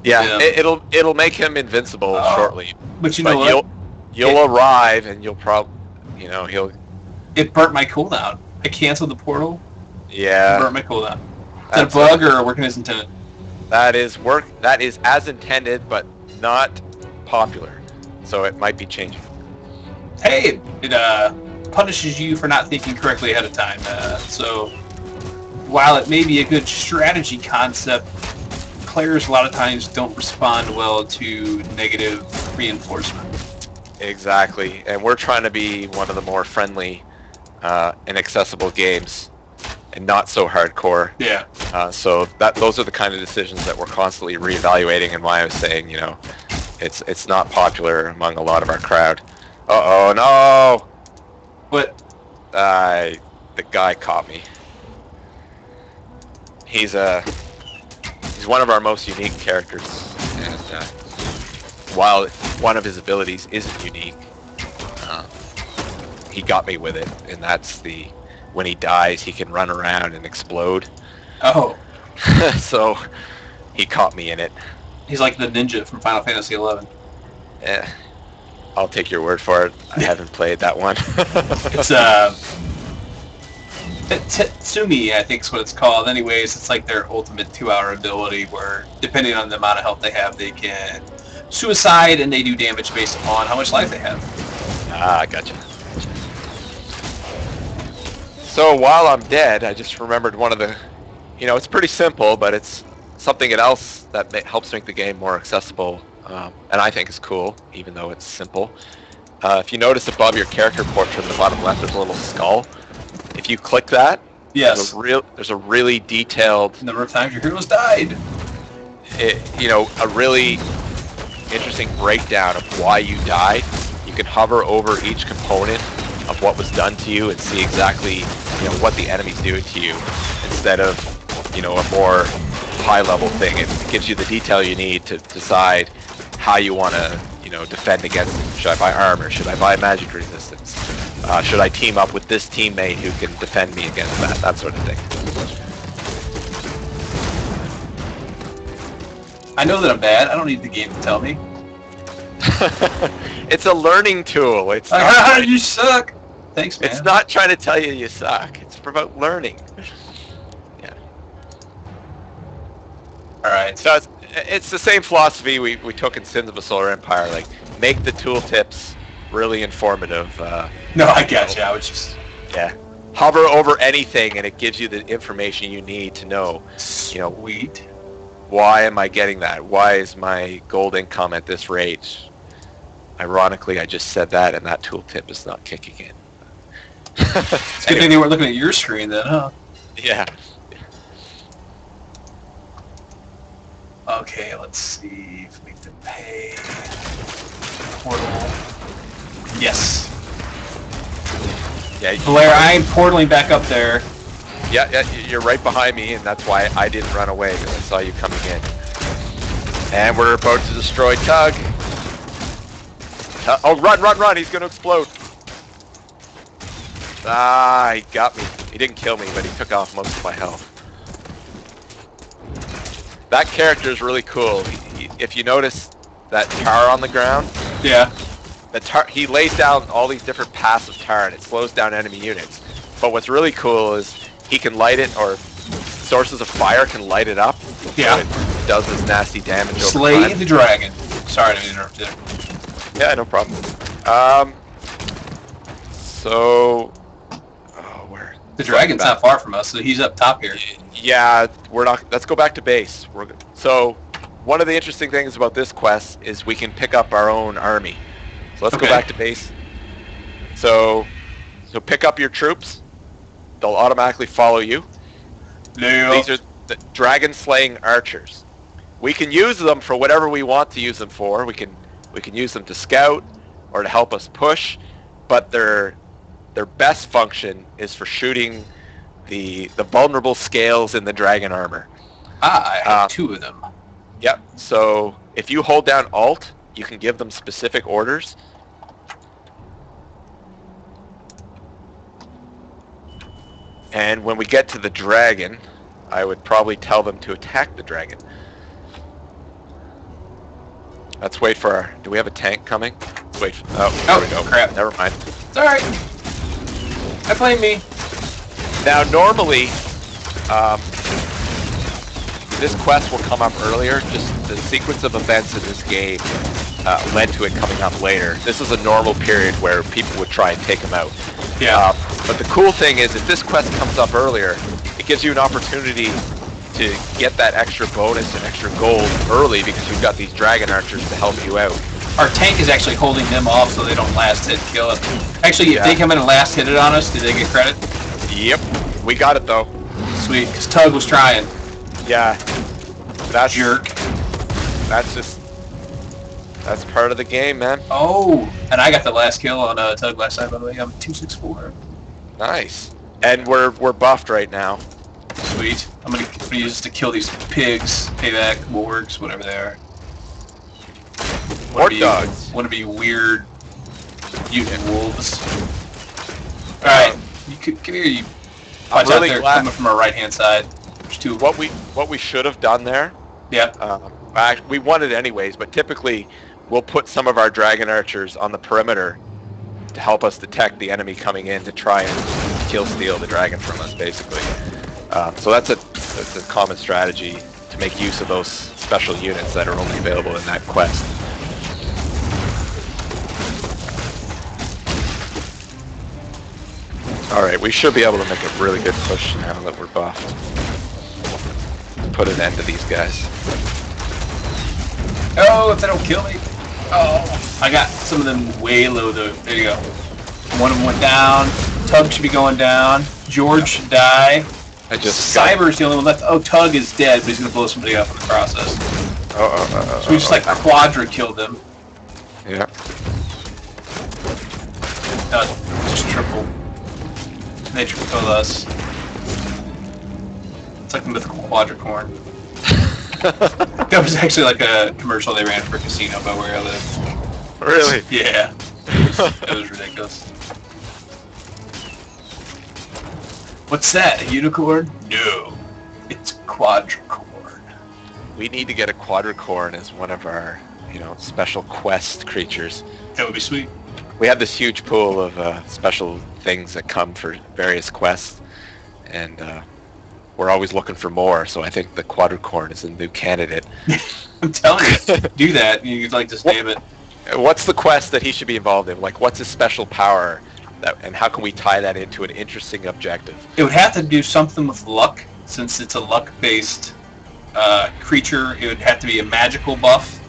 Yeah, it'll make him invincible shortly. But you know what? You'll arrive and you'll probably, you know, he'll... It burnt my cooldown. I canceled the portal. Yeah. It burnt my cooldown. Is that a bug or working as intended? That is as intended, but not popular. So it might be changing. Hey, it punishes you for not thinking correctly ahead of time. So while it may be a good strategy concept, players a lot of times don't respond well to negative reinforcement. Exactly, and we're trying to be one of the more friendly and accessible games, and not so hardcore. Yeah. So those are the kind of decisions that we're constantly reevaluating, and why I was saying, you know, it's not popular among a lot of our crowd. Uh-oh, no! What? The guy caught me. He's one of our most unique characters, and while one of his abilities isn't unique, he got me with it, and that's when he dies, he can run around and explode. Oh. So he caught me in it. He's like the ninja from Final Fantasy XI. Yeah, I'll take your word for it. I haven't played that one. It's Tetsumi, I think is what it's called. Anyways, it's like their ultimate 2-hour ability where, depending on the amount of health they have, they can suicide and they do damage based on how much life they have. Ah, gotcha. So while I'm dead, I just remembered one of the, you know, it's pretty simple, but it's something else that helps make the game more accessible, and I think is cool, even though it's simple. If you notice above your character portrait in the bottom left, there's a little skull. If you click that, yes, there's a really detailed number of times your heroes died. You know, a really interesting breakdown of why you died. You can hover over each component of what was done to you and see exactly, you know, what the enemy's doing to you, instead of, you know, a more high-level thing. It gives you the detail you need to decide how you want to, you know, defend against it. Should I buy armor? Should I buy magic resistance? Should I team up with this teammate who can defend me against that sort of thing. I know that I'm bad. I don't need the game to tell me. It's a learning tool. It's you suck. Thanks, man. It's not trying to tell you suck. It's about learning. Yeah. All right. So it's the same philosophy we took in Sins of a Solar Empire. Like, make the tooltips really informative. No, I got you. I was just... Yeah. Hover over anything and it gives you the information you need to know. You know, Sweet. Why am I getting that? Why is my gold income at this rate? Ironically, I just said that and that tooltip is not kicking in. It's a good thing they weren't looking at your screen then, huh? Yeah. Okay, let's see if we can pay. Portal. Yes. Yeah. Blair, I'm portaling back up there. Yeah, you're right behind me, and that's why I didn't run away, because I saw you coming in. And we're about to destroy Tug. Oh, run! He's going to explode. Ah, he got me. He didn't kill me, but he took off most of my health. That character is really cool. If you notice that tar on the ground, yeah, he lays down all these different paths of tar, and it slows down enemy units. But what's really cool is he can light it, or sources of fire can light it up. Yeah. So it does this nasty damage over Slay time. the dragon. Sorry to interrupt you. Yeah, no problem. So, where? The dragon's not far from us, so he's up top here. Yeah, we're not. Let's go back to base. So, one of the interesting things about this quest is we can pick up our own army. So let's go back to base. So pick up your troops. They'll automatically follow you. These are the dragon slaying archers. We can use them for whatever we want to use them for. We can use them to scout or to help us push, but their best function is for shooting the vulnerable scales in the dragon armor. I have 2 of them. Yep. So if you hold down Alt, you can give them specific orders. And when we get to the dragon, I would probably tell them to attack the dragon. Let's wait for our... Do we have a tank coming? Let's wait for... Oh, there we go. Crap. Never mind. It's alright. I blame me. Now, normally, this quest will come up earlier. Just the sequence of events in this game led to it coming up later. This is a normal period where people would try and take them out. Yeah. But the cool thing is, if this quest comes up earlier, it gives you an opportunity to get that extra bonus and extra gold early because you've got these dragon archers to help you out. Our tank is actually holding them off so they don't last hit kill us. Actually, if they come in and last hit it on us, do they get credit? Yep. We got it, though. Sweet, because Tug was trying. Yeah. That's jerk. That's part of the game, man. Oh, and I got the last kill on Tug last time, by the way. I'm 264. Nice. And we're buffed right now. Sweet. I'm gonna use this to kill these pigs, payback, wargs, whatever they are. War dogs. Wanna be weird mutant wolves. Alright, you could come here, you watch out there coming from our right hand side. There's 2 of them. What we should have done there. Yeah. We won it anyways, but typically we'll put some of our dragon archers on the perimeter to help us detect the enemy coming in to try and kill steal the dragon from us, basically. So that's a common strategy to make use of those special units that are only available in that quest. Alright, we should be able to make a really good push now that we're buffed. Put an end to these guys. Oh, if they don't kill me. Oh, I got some of them way low though. There you go. One of them went down. Tug should be going down. George should die. Cyber's the only one left. Oh, Tug is dead, but he's going to blow somebody up in the process. So we just like quadra killed them. Yeah. Just triple. They triple killed us. It's like the mythical quadricorn. That was actually like a commercial they ran for a casino by where I live. Really? Yeah. It was ridiculous. What's that? A unicorn? No. It's quadricorn. We need to get a quadricorn as one of our, special quest creatures. That would be sweet. We have this huge pool of special things that come for various quests, and we're always looking for more, so I think the quadricorn is a new candidate. I'm telling you, do that, you'd like to name it. What's the quest that he should be involved in? Like, what's his special power, and how can we tie that into an interesting objective? It would have to do something with luck, since it's a luck-based creature. It would have to be a magical buff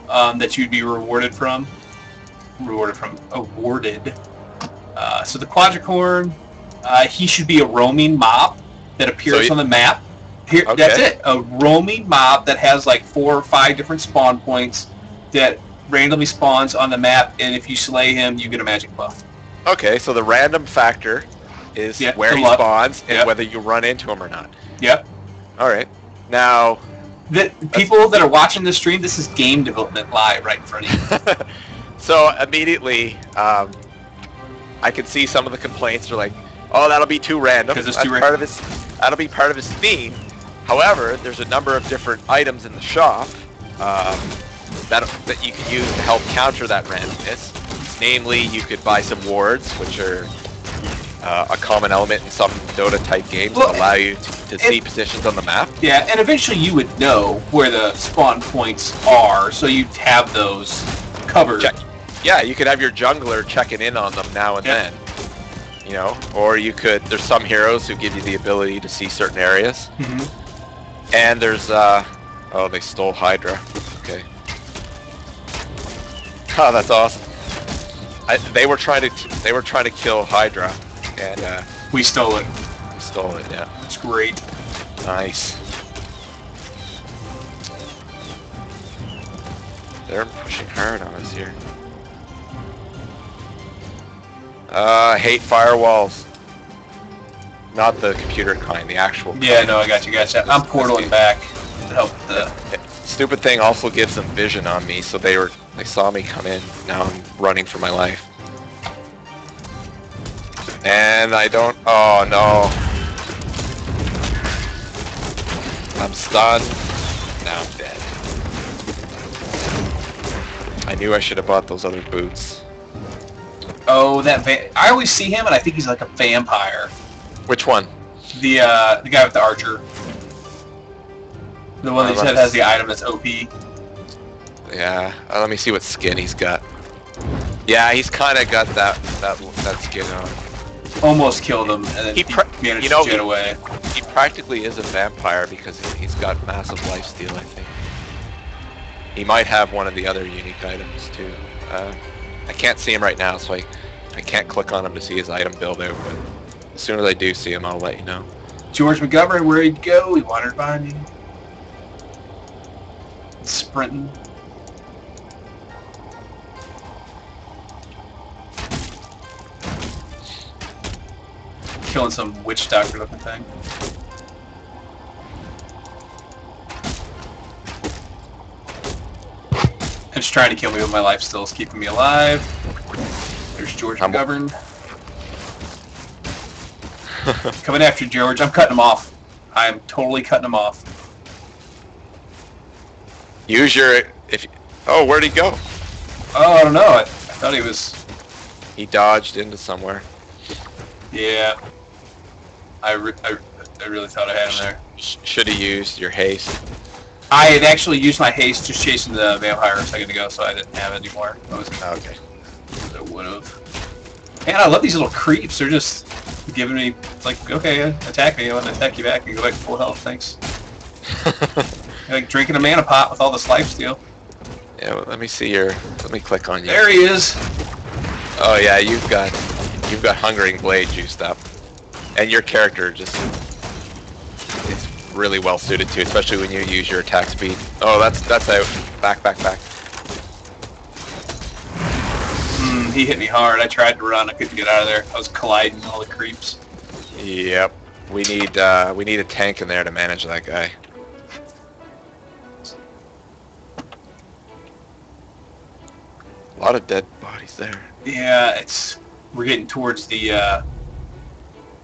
that you'd be awarded. So the quadricorn, he should be a roaming mob that appears on the map. Here, okay. That's it. A roaming mob that has like 4 or 5 different spawn points that randomly spawns on the map, and if you slay him, you get a magic buff. Okay, so the random factor is where he spawns and whether you run into him or not. Yep. All right. Now, the people that are watching this stream, this is game development live right in front of you. So immediately, I can see some of the complaints are like, "Oh, that'll be too random." Because it's too random. That'll be part of his theme. However, there's a number of different items in the shop that you can use to help counter that randomness. Namely, you could buy some wards, which are a common element in some Dota-type games that allow you to see positions on the map. Yeah, and eventually you would know where the spawn points are, so you'd have those covered. Yeah, you could have your jungler checking in on them now and then. You know, or you could. There's some heroes who give you the ability to see certain areas. And there's oh, they stole Hydra. Okay. Oh, that's awesome. They were trying to kill Hydra, and we stole it. We stole it. Yeah. It's great. Nice. They're pushing hard on us here. I hate firewalls. Not the computer kind, the actual. Yeah, no, I got you. I'm portaling back to help with the. Stupid thing also gives them vision on me, so they saw me come in. Now I'm running for my life. And I don't. Oh no. I'm stunned. Now I'm dead. I knew I should have bought those other boots. Oh, I always see him, and I think he's like a vampire. Which one? The guy with the archer. The one that you said has the item that's OP. Yeah. Let me see what skin he's got. Yeah, he's kind of got that skin on. Almost killed him, and then he managed to get away. He practically is a vampire because he's got massive lifesteal, I think. He might have one of the other unique items too. I can't see him right now, so I can't click on him to see his item build out, but as soon as I do see him, I'll let you know. George McGovern, where'd he go? He wandered behind you. Sprinting. Killing some witch doctor looking thing. And just trying to kill me with my life stills, keeping me alive. There's George McGovern. Coming after you, George. I'm cutting him off. I'm totally cutting him off. Use your... Oh, where'd he go? Oh, I don't know. I thought he was... He dodged into somewhere. Yeah. I really thought I had him there. Should have used your haste. I had actually used my haste just chasing the vampire a second ago, so I didn't have it anymore. Okay. I would have. Man, I love these little creeps. They're just giving me, like, okay, attack me. I want to attack you back and go back to full health. Thanks. Like drinking a mana pot with all this lifesteal. Yeah, well, let me see your... Let me click on you. There he is. Oh yeah, you've got Hungering Blade juiced up, and your character just is really well suited to, especially when you use your attack speed. Oh, that's out. Back. He hit me hard. I tried to run. I couldn't get out of there. I was colliding all the creeps. Yep. We need a tank in there to manage that guy. A lot of dead bodies there. Yeah, we're getting towards the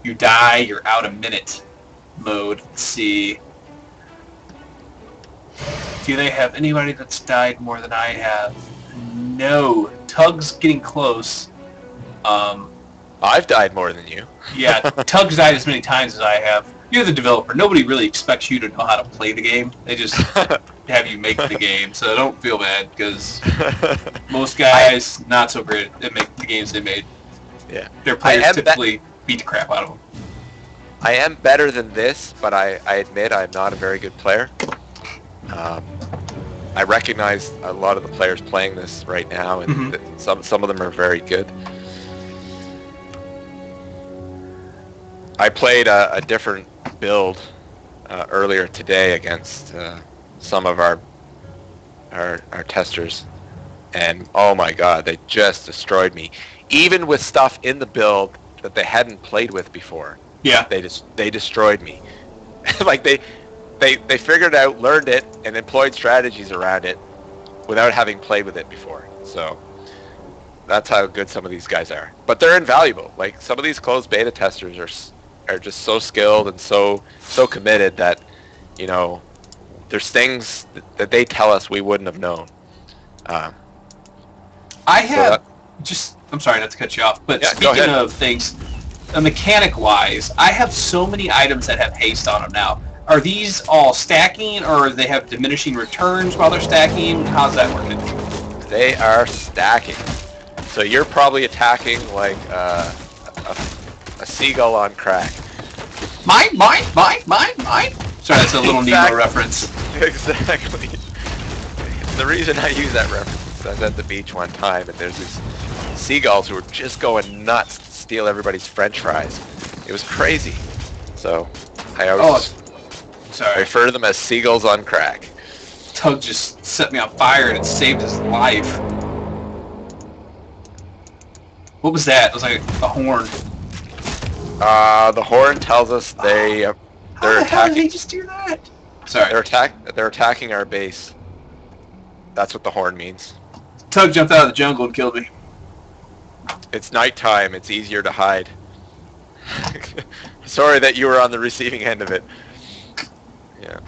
you die, you're out a minute mode. Let's see. Do they have anybody that's died more than I have? No. Tug's getting close. I've died more than you. Yeah, Tug's died as many times as I have. You're the developer. Nobody really expects you to know how to play the game. They just have you make the game, so don't feel bad, because most guys not so great at making the games they made. Yeah. Their players typically beat the crap out of them. I am better than this, but I admit I'm not a very good player. I recognize a lot of the players playing this right now, and some of them are very good. I played a different build earlier today against some of our testers, and oh my god, they just destroyed me. Even with stuff in the build that they hadn't played with before. Yeah. They destroyed me. Like they figured out, learned it, and employed strategies around it without having played with it before. So that's how good some of these guys are. But they're invaluable. Like some of these closed beta testers are just so skilled and so committed that, you know, there's things that they tell us we wouldn't have known. I'm sorry not to cut you off, but yeah, speaking of things, mechanic-wise, I have so many items that have haste on them now. Are these all stacking, or they have diminishing returns while they're stacking? How's that working? They are stacking. So you're probably attacking like a seagull on crack. Mine. Sorry, that's a little Nemo reference. Exactly. The reason I use that reference is I was at the beach one time and there's these seagulls who were just going nuts to steal everybody's French fries. It was crazy. So I always refer to them as seagulls on crack. Tug just set me on fire and it saved his life. What was that? It was like a horn. The horn tells us they're attacking. How did they just do that? Sorry. They're attacking our base. That's what the horn means. Tug jumped out of the jungle and killed me. It's nighttime. It's easier to hide. Sorry that you were on the receiving end of it. Yeah.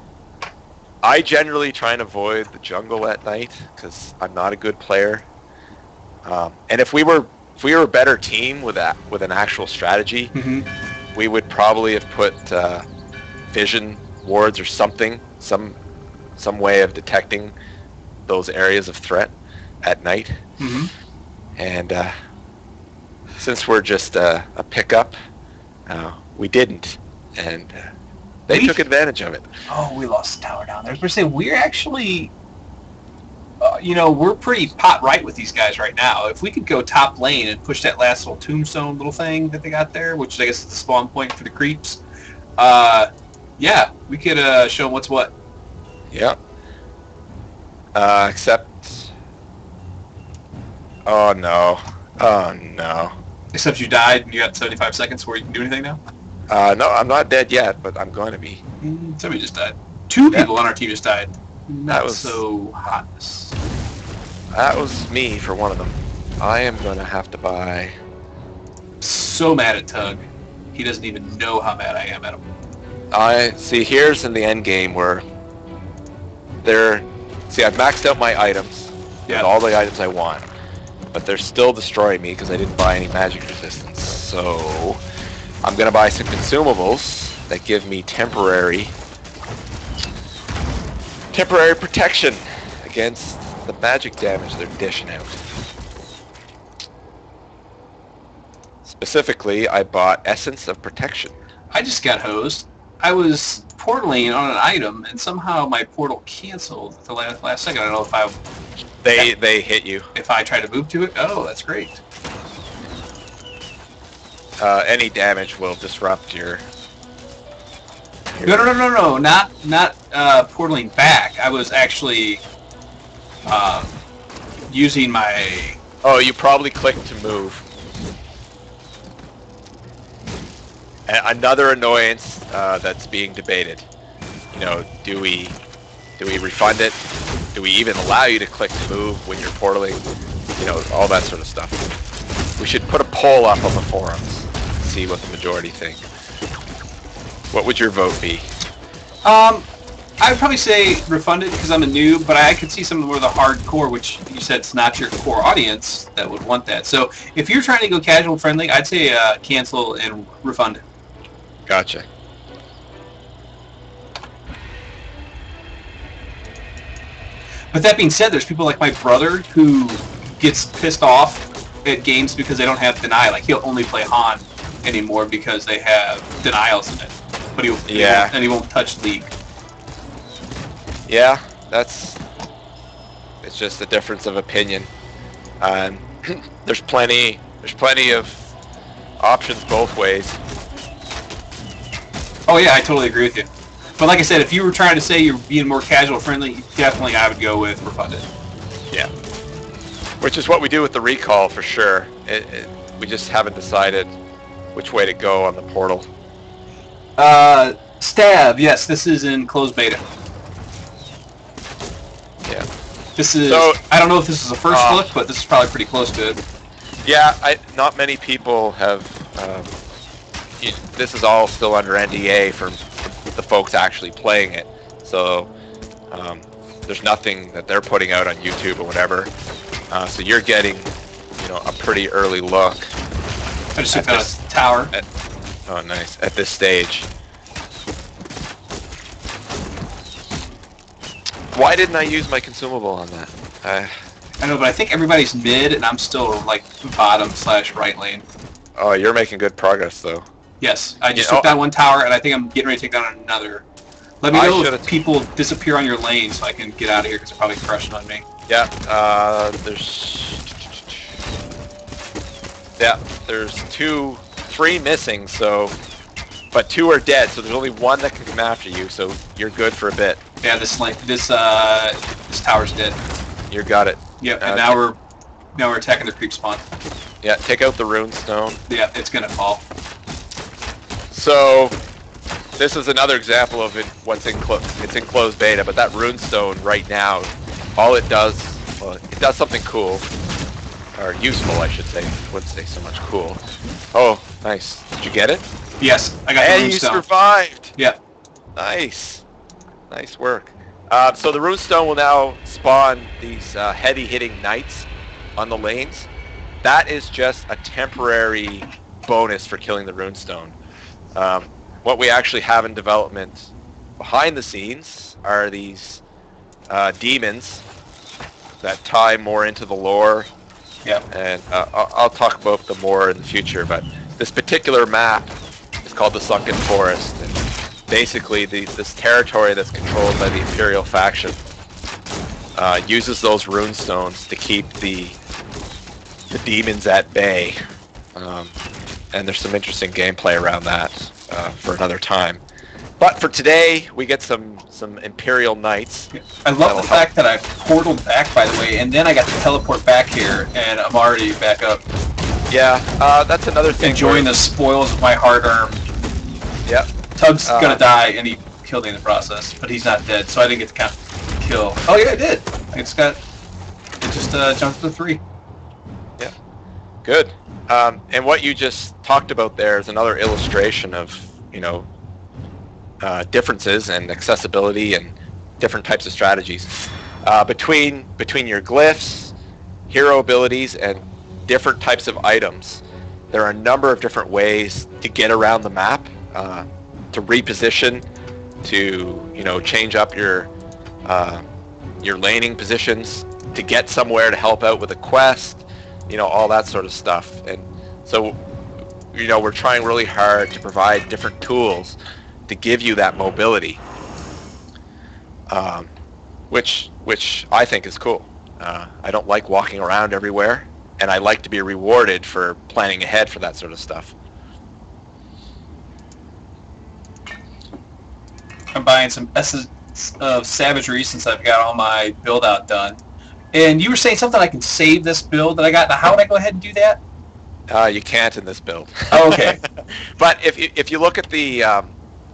I generally try and avoid the jungle at night because I'm not a good player. And if we were a better team with an actual strategy, we would probably have put vision wards or something, some way of detecting those areas of threat at night. And since we're just a pickup, we didn't, and they took advantage of it. Oh, we lost the tower down there. I was going to say, we're actually, we're pretty pot right with these guys right now. If we could go top lane and push that last little tombstone little thing that they got there, which I guess is the spawn point for the creeps, yeah, we could show them what's what. Yeah. Except... Oh no. Except you died and you got 75 seconds where you can do anything now? No, I'm not dead yet, but I'm going to be. Somebody just died. Two people on our team just died. That was so hot. That was me for one of them. I am going to have to buy... So mad at Tug. He doesn't even know how mad I am at him. Here's in the end game where I've maxed out my items. Yeah. With all the items I want. But they're still destroying me because I didn't buy any magic resistance. So I'm going to buy some consumables that give me temporary protection against the magic damage they're dishing out. Specifically, I bought Essence of Protection. I just got hosed. I was portaling on an item, and somehow my portal canceled at the last second. I don't know if They hit you. If I try to move to it? Oh, that's great. Any damage will disrupt your... No. Not portaling back. I was actually using my... Oh, you probably clicked to move. Another annoyance that's being debated. Do we refund it? Do we even allow you to click to move when you're portaling? All that sort of stuff. We should put a poll up on the forums and see what the majority think. What would your vote be? I would probably say refund it because I'm a noob, but I could see some more of the hardcore, which you said it's not your core audience that would want that. So if you're trying to go casual friendly, I'd say cancel and refund it. Gotcha. But that being said, there's people like my brother who gets pissed off at games because they don't have deny. Like he'll only play Han anymore because they have denials in it. But he won't touch League. Yeah, it's just a difference of opinion. There's plenty of options both ways. Oh yeah, I totally agree with you. But like I said, if you were trying to say you're being more casual friendly, definitely I would go with refunded. Yeah. Which is what we do with the recall for sure. We just haven't decided which way to go on the portal. Stab, yes, this is in closed beta. Yeah. This is, so, I don't know if this is a first look, but this is probably pretty close to it. Yeah, not many people have, this is all still under NDA for the folks actually playing it. So, there's nothing that they're putting out on YouTube or whatever. So you're getting, a pretty early look. I just took out a tower. Oh, nice. At this stage. Why didn't I use my consumable on that? I know, but I think everybody's mid, and I'm still like bottom/right lane. Oh, you're making good progress though. Yes, I just took down one tower, and I think I'm getting ready to take down another. Let me know if people disappear on your lane so I can get out of here because they're probably crushing on me. Yeah, there's 3 missing, so, but 2 are dead, so there's only 1 that can come after you, so you're good for a bit. Yeah, this tower's dead. You got it. Yep, and now we're attacking the creep spawn. Yeah, take out the rune stone. Yeah, it's gonna fall. So this is another example of it's in closed beta, but that rune stone right now, all it does, well, it does something cool, or useful, I should say. I wouldn't say so much cool. Oh, nice. Did you get it? Yes, I got the rune stone. And you survived. Yeah. Nice. Nice work. So the rune stone will now spawn these heavy-hitting knights on the lanes. That is just a temporary bonus for killing the rune stone. What we actually have in development behind the scenes are these demons that tie more into the lore. Yeah. And I'll talk about them more in the future, but this particular map is called the Sunken Forest. And basically, this territory that's controlled by the Imperial faction uses those rune stones to keep the demons at bay. And there's some interesting gameplay around that for another time. But for today, we get some Imperial Knights. I love the fact that I portaled back, by the way, and then I got to teleport back here, and I'm already back up. Yeah, that's another thing. Enjoying the spoils of my hard-earned. Yep. Tug's gonna die, and he killed me in the process, but he's not dead, so I didn't get to count the kill. Oh yeah, I did. It just jumped to 3. Yeah. Good. And what you just talked about there is another illustration of, differences and accessibility and different types of strategies. Between your glyphs, hero abilities, and different types of items, there are a number of different ways to get around the map, to reposition, to change up your laning positions, to get somewhere to help out with a quest, all that sort of stuff. And so, we're trying really hard to provide different tools to give you that mobility, which I think is cool. I don't like walking around everywhere, and I like to be rewarded for planning ahead for that sort of stuff. I'm buying some Essence of Savagery since I've got all my build out done. And you were saying something, I can save this build that I got. Now, how would I go ahead and do that? You can't in this build. Oh, okay. But if you look at the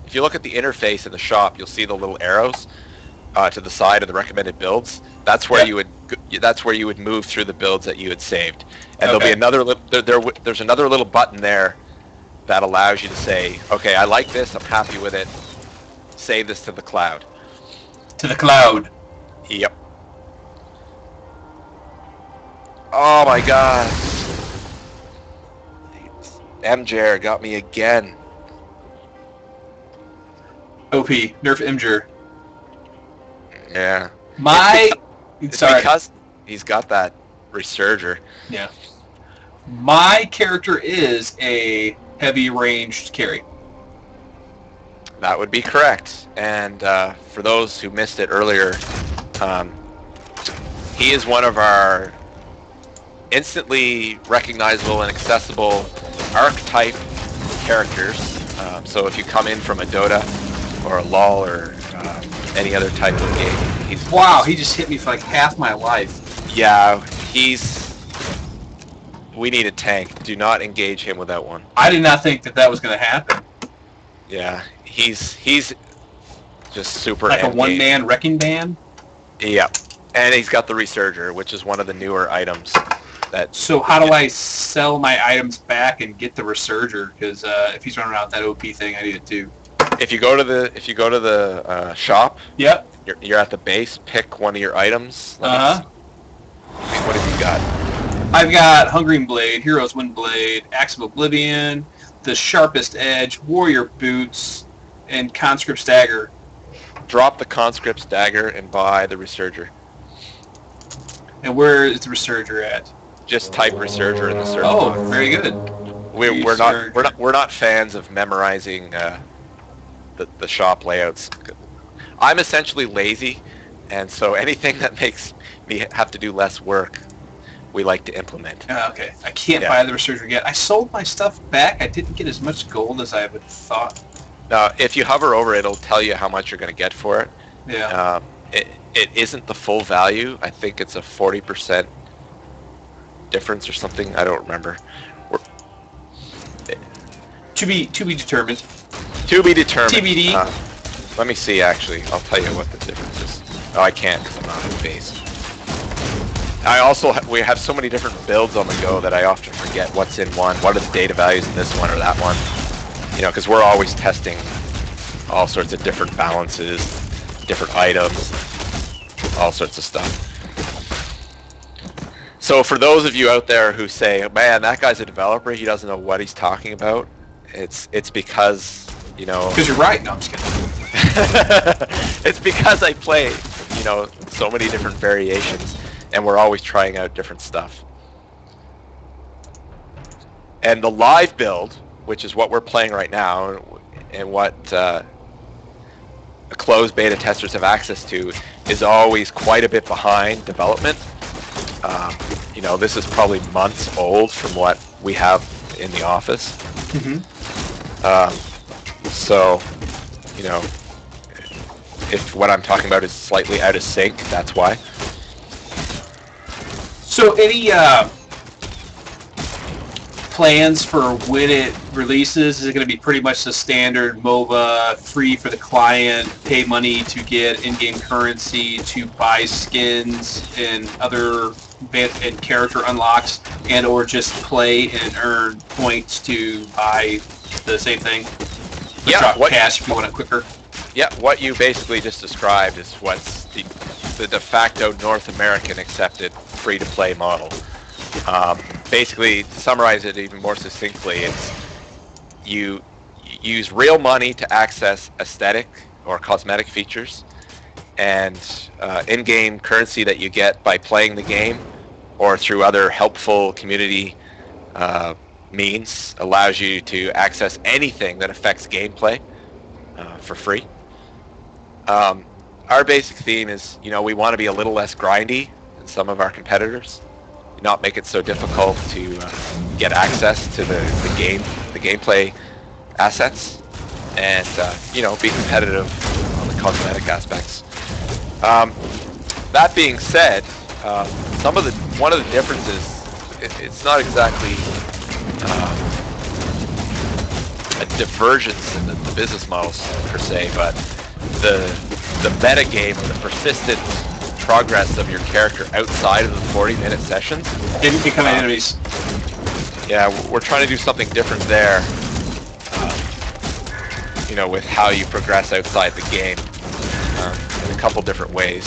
interface in the shop, you'll see the little arrows to the side of the recommended builds. That's where you would move through the builds that you had saved. And there'll be another there's another little button there that allows you to say, okay, I like this, I'm happy with it. Save this to the cloud. To the cloud. Yep. Oh my god. Imgur got me again. OP. Nerf Imgur. Yeah. It's because he's got that Resurger. Yeah. My character is a heavy ranged carry. That would be correct. And for those who missed it earlier, he is one of our instantly recognizable and accessible archetype characters. So if you come in from a Dota or a LoL or any other type of game, he's... Wow, he just hit me for like half my life. Yeah, we need a tank. Do not engage him without one. I did not think that was going to happen. Yeah, he's just super like a one-man wrecking band? Yeah, and he's got the Resurger, which is one of the newer items. So how do I sell my items back and get the Resurger? Because if he's running around with that OP thing, I need it too. If you go to the shop, yep, you're at the base. Pick one of your items. What have you got? I've got Hungering Blade, Hero's Wind Blade, Axe of Oblivion, the Sharpest Edge, Warrior Boots, and Conscript's Dagger. Drop the Conscript's Dagger and buy the Resurger. And where is the Resurger at? Just type Resurger in the search Oh, box. very good. We're not fans of memorizing the shop layouts. I'm essentially lazy, and so anything that makes me have to do less work, we like to implement. Okay. I can't buy the Resurger yet. I sold my stuff back. I didn't get as much gold as I would have thought. Now, if you hover over it, it'll tell you how much you're going to get for it. Yeah. It isn't the full value. I think it's a 40% difference or something. I don't remember. To be determined. To be determined. TBD. Let me see, actually. I'll tell you what the difference is. Oh, I can't because I'm not on the base. We have so many different builds on the go that I often forget what's in one. What are the data values in this one or that one? You know, because we're always testing all sorts of different balances, different items, all sorts of stuff. So for those of you out there who say, man, that guy's a developer, he doesn't know what he's talking about, it's because, you know... Because you're right. No, I'm just kidding. It's because I play, you know, so many different variations, and we're always trying out different stuff. And the live build, which is what we're playing right now, and what closed beta testers have access to, is always quite a bit behind development. You know, this is probably months old from what we have in the office. Mm-hmm. So, you know, if what I'm talking about is slightly out of sync, that's why. So any plans for when it releases? Is it going to be pretty much the standard MOBA, free for the client, pay money to get in-game currency, to buy skins and other and character unlocks, and or just play and earn points to buy the same thing? Yeah, drop cash if you want it quicker. Yeah, what you basically just described is what's the de facto North American accepted free-to-play model. Basically, to summarize it even more succinctly, it's you use real money to access aesthetic or cosmetic features, and in-game currency that you get by playing the game or through other helpful community means allows you to access anything that affects gameplay for free. Our basic theme is, you know, we want to be a little less grindy than some of our competitors, not make it so difficult to get access to the gameplay assets, and you know, be competitive on the cosmetic aspects. That being said, one of the differences, it's not exactly a divergence in the business models per se, but the meta game, the persistent progress of your character outside of the 40-minute sessions. Didn't become enemies. Yeah, we're trying to do something different there. You know, with how you progress outside the game in a couple different ways.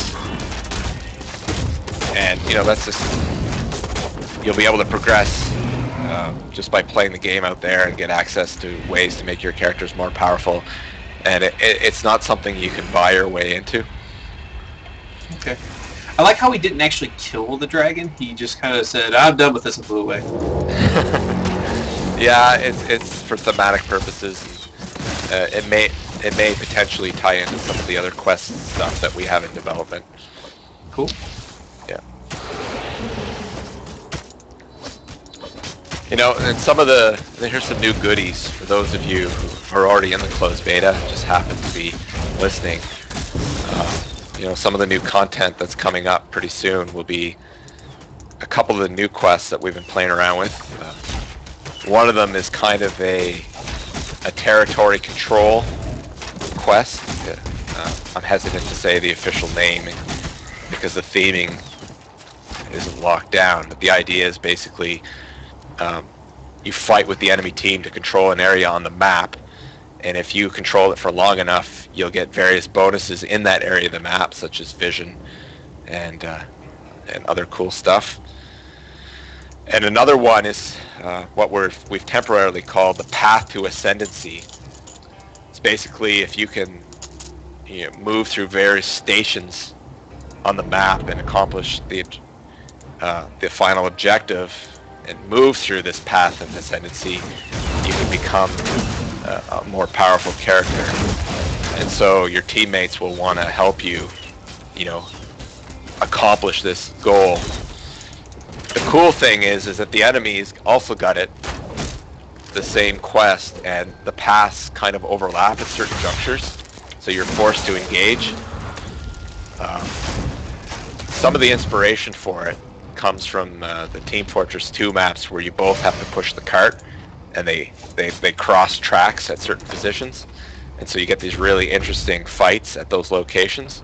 And you know, that's just, you'll be able to progress just by playing the game out there and get access to ways to make your characters more powerful. And it's not something you can buy your way into. Okay. I like how he didn't actually kill the dragon. He just kind of said, I'm done with this, and flew away. Yeah, it's for thematic purposes. It may potentially tie into some of the other quest stuff that we have in development. Cool. Yeah. You know, and here's some new goodies for those of you who are already in the closed beta, just happen to be listening. You know, some of the new content that's coming up pretty soon will be a couple of the new quests that we've been playing around with. One of them is kind of a territory control quest. I'm hesitant to say the official name because the theming isn't locked down, but the idea is basically you fight with the enemy team to control an area on the map, and if you control it for long enough, you'll get various bonuses in that area of the map, such as vision and other cool stuff. And another one is what we've temporarily called the Path to Ascendancy. It's basically if you can, you know, move through various stations on the map and accomplish the final objective and move through this path of ascendancy, you can become a more powerful character. And so your teammates will want to help you, you know, accomplish this goal. The cool thing is that the enemies also got it, the same quest, and the paths kind of overlap at certain junctures, so you're forced to engage. Some of the inspiration for it comes from the Team Fortress 2 maps, where you both have to push the cart, and they cross tracks at certain positions, and so you get these really interesting fights at those locations.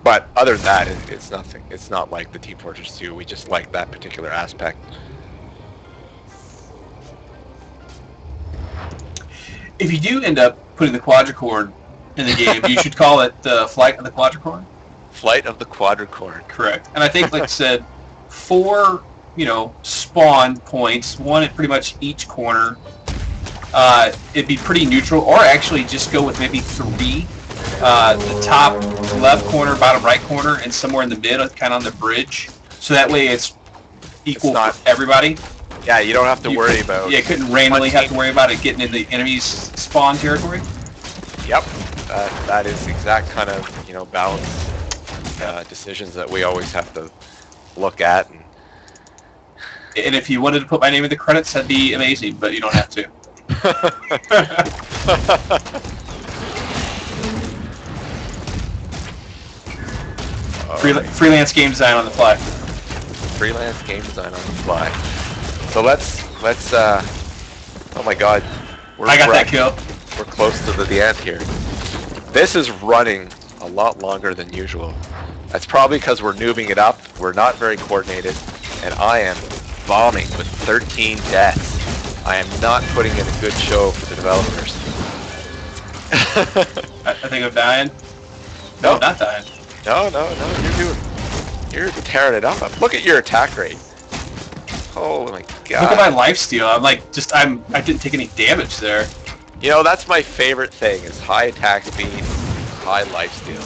But other than that, it's nothing. It's not like the Team Fortress 2. We just like that particular aspect. If you do end up putting the quadricorn in the game, you should call it Flight of the Quadricorn. Flight of the Quadricorn. Correct. And I think, like I said, 4, spawn points, one at pretty much each corner. It'd be pretty neutral, or actually just go with maybe 3. The top left corner, bottom right corner, and somewhere in the middle, kind of on the bridge. So that way it's equal for everybody. Yeah, you don't have to worry about... Yeah, you couldn't randomly have to worry about it getting in the enemy's spawn territory. Yep. That is the exact kind of, balance decisions that we always have to look at. And if you wanted to put my name in the credits, that'd be amazing, but you don't have to. Freelance game design on the fly. Freelance game design on the fly. So let's oh my god. I got that kill. We're close to the end here. This is running a lot longer than usual. That's probably because we're noobing it up, we're not very coordinated, and I am bombing with 13 deaths. I am not putting in a good show for the developers. I think I'm dying. No, I'm not dying. No, you're tearing it up. Look at your attack rate. Oh my god. Look at my lifesteal. I didn't take any damage there. That's my favorite thing, is high attack speed, high lifesteal.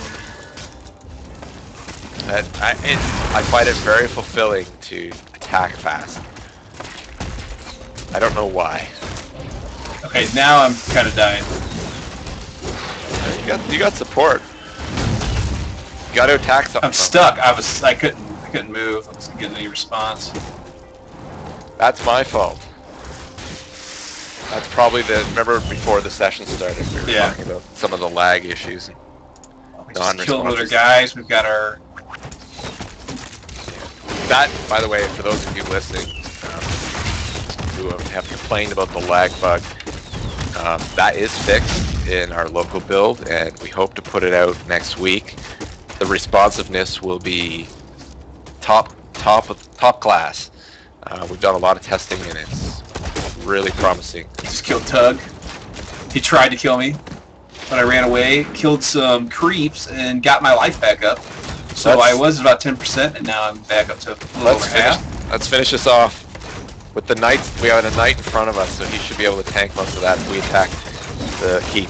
I find it very fulfilling to attack fast. I don't know why. Okay, now I'm kind of dying. You got support. You got to attack something. I'm stuck. I couldn't move. I wasn't getting any response. That's my fault. That's probably remember before the session started, we were talking about some of the lag issues. We just killed other guys. We've got our... That, by the way, for those of you listening who have complained about the lag bug, that is fixed in our local build, and we hope to put it out next week. The responsiveness will be top class. We've done a lot of testing, and it's really promising. Just killed Tug. He tried to kill me, but I ran away, killed some creeps, and got my life back up. So I was about 10%, and now I'm back up to a little over half. Let's finish this off with the knight. We have a knight in front of us, so he should be able to tank most of that if we attack the keep.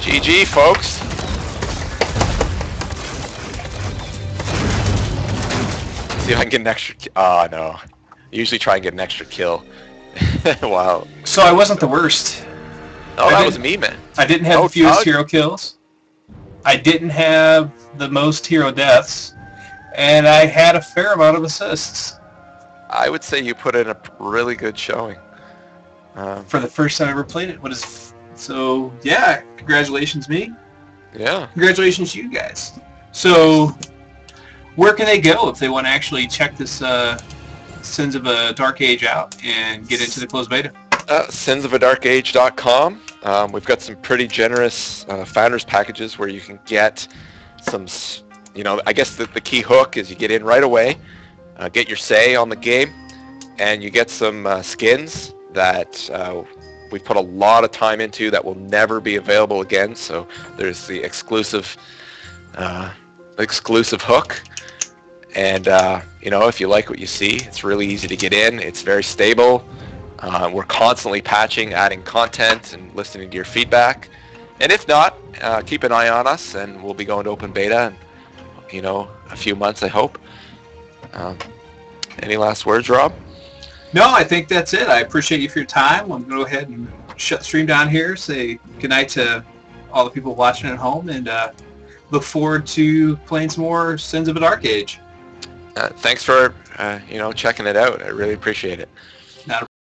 GG, folks. See if I can get an extra. Oh no! I usually try and get an extra kill. Wow. So I wasn't the worst. Oh, that was me, man. I didn't have the fewest hero kills. I didn't have the most hero deaths, and I had a fair amount of assists. I would say you put in a really good showing. For the first time I ever played it. So yeah, congratulations me. Yeah. Congratulations you guys. So where can they go if they want to actually check this Sins of a Dark Age out and get into the closed beta? Sinsofadarkage.com. We've got some pretty generous founders packages where you can get some, I guess the key hook is you get in right away, get your say on the game, and you get some skins that we've put a lot of time into that will never be available again. So there's the exclusive hook. And, if you like what you see, it's really easy to get in. It's very stable. We're constantly patching, adding content, and listening to your feedback. And if not, keep an eye on us, and we'll be going to open beta in, a few months, I hope. Any last words, Rob? No, I think that's it. I appreciate you for your time. I'm going to go ahead and shut the stream down here. Say goodnight to all the people watching at home, and look forward to playing some more Sins of a Dark Age. Thanks for checking it out. I really appreciate it.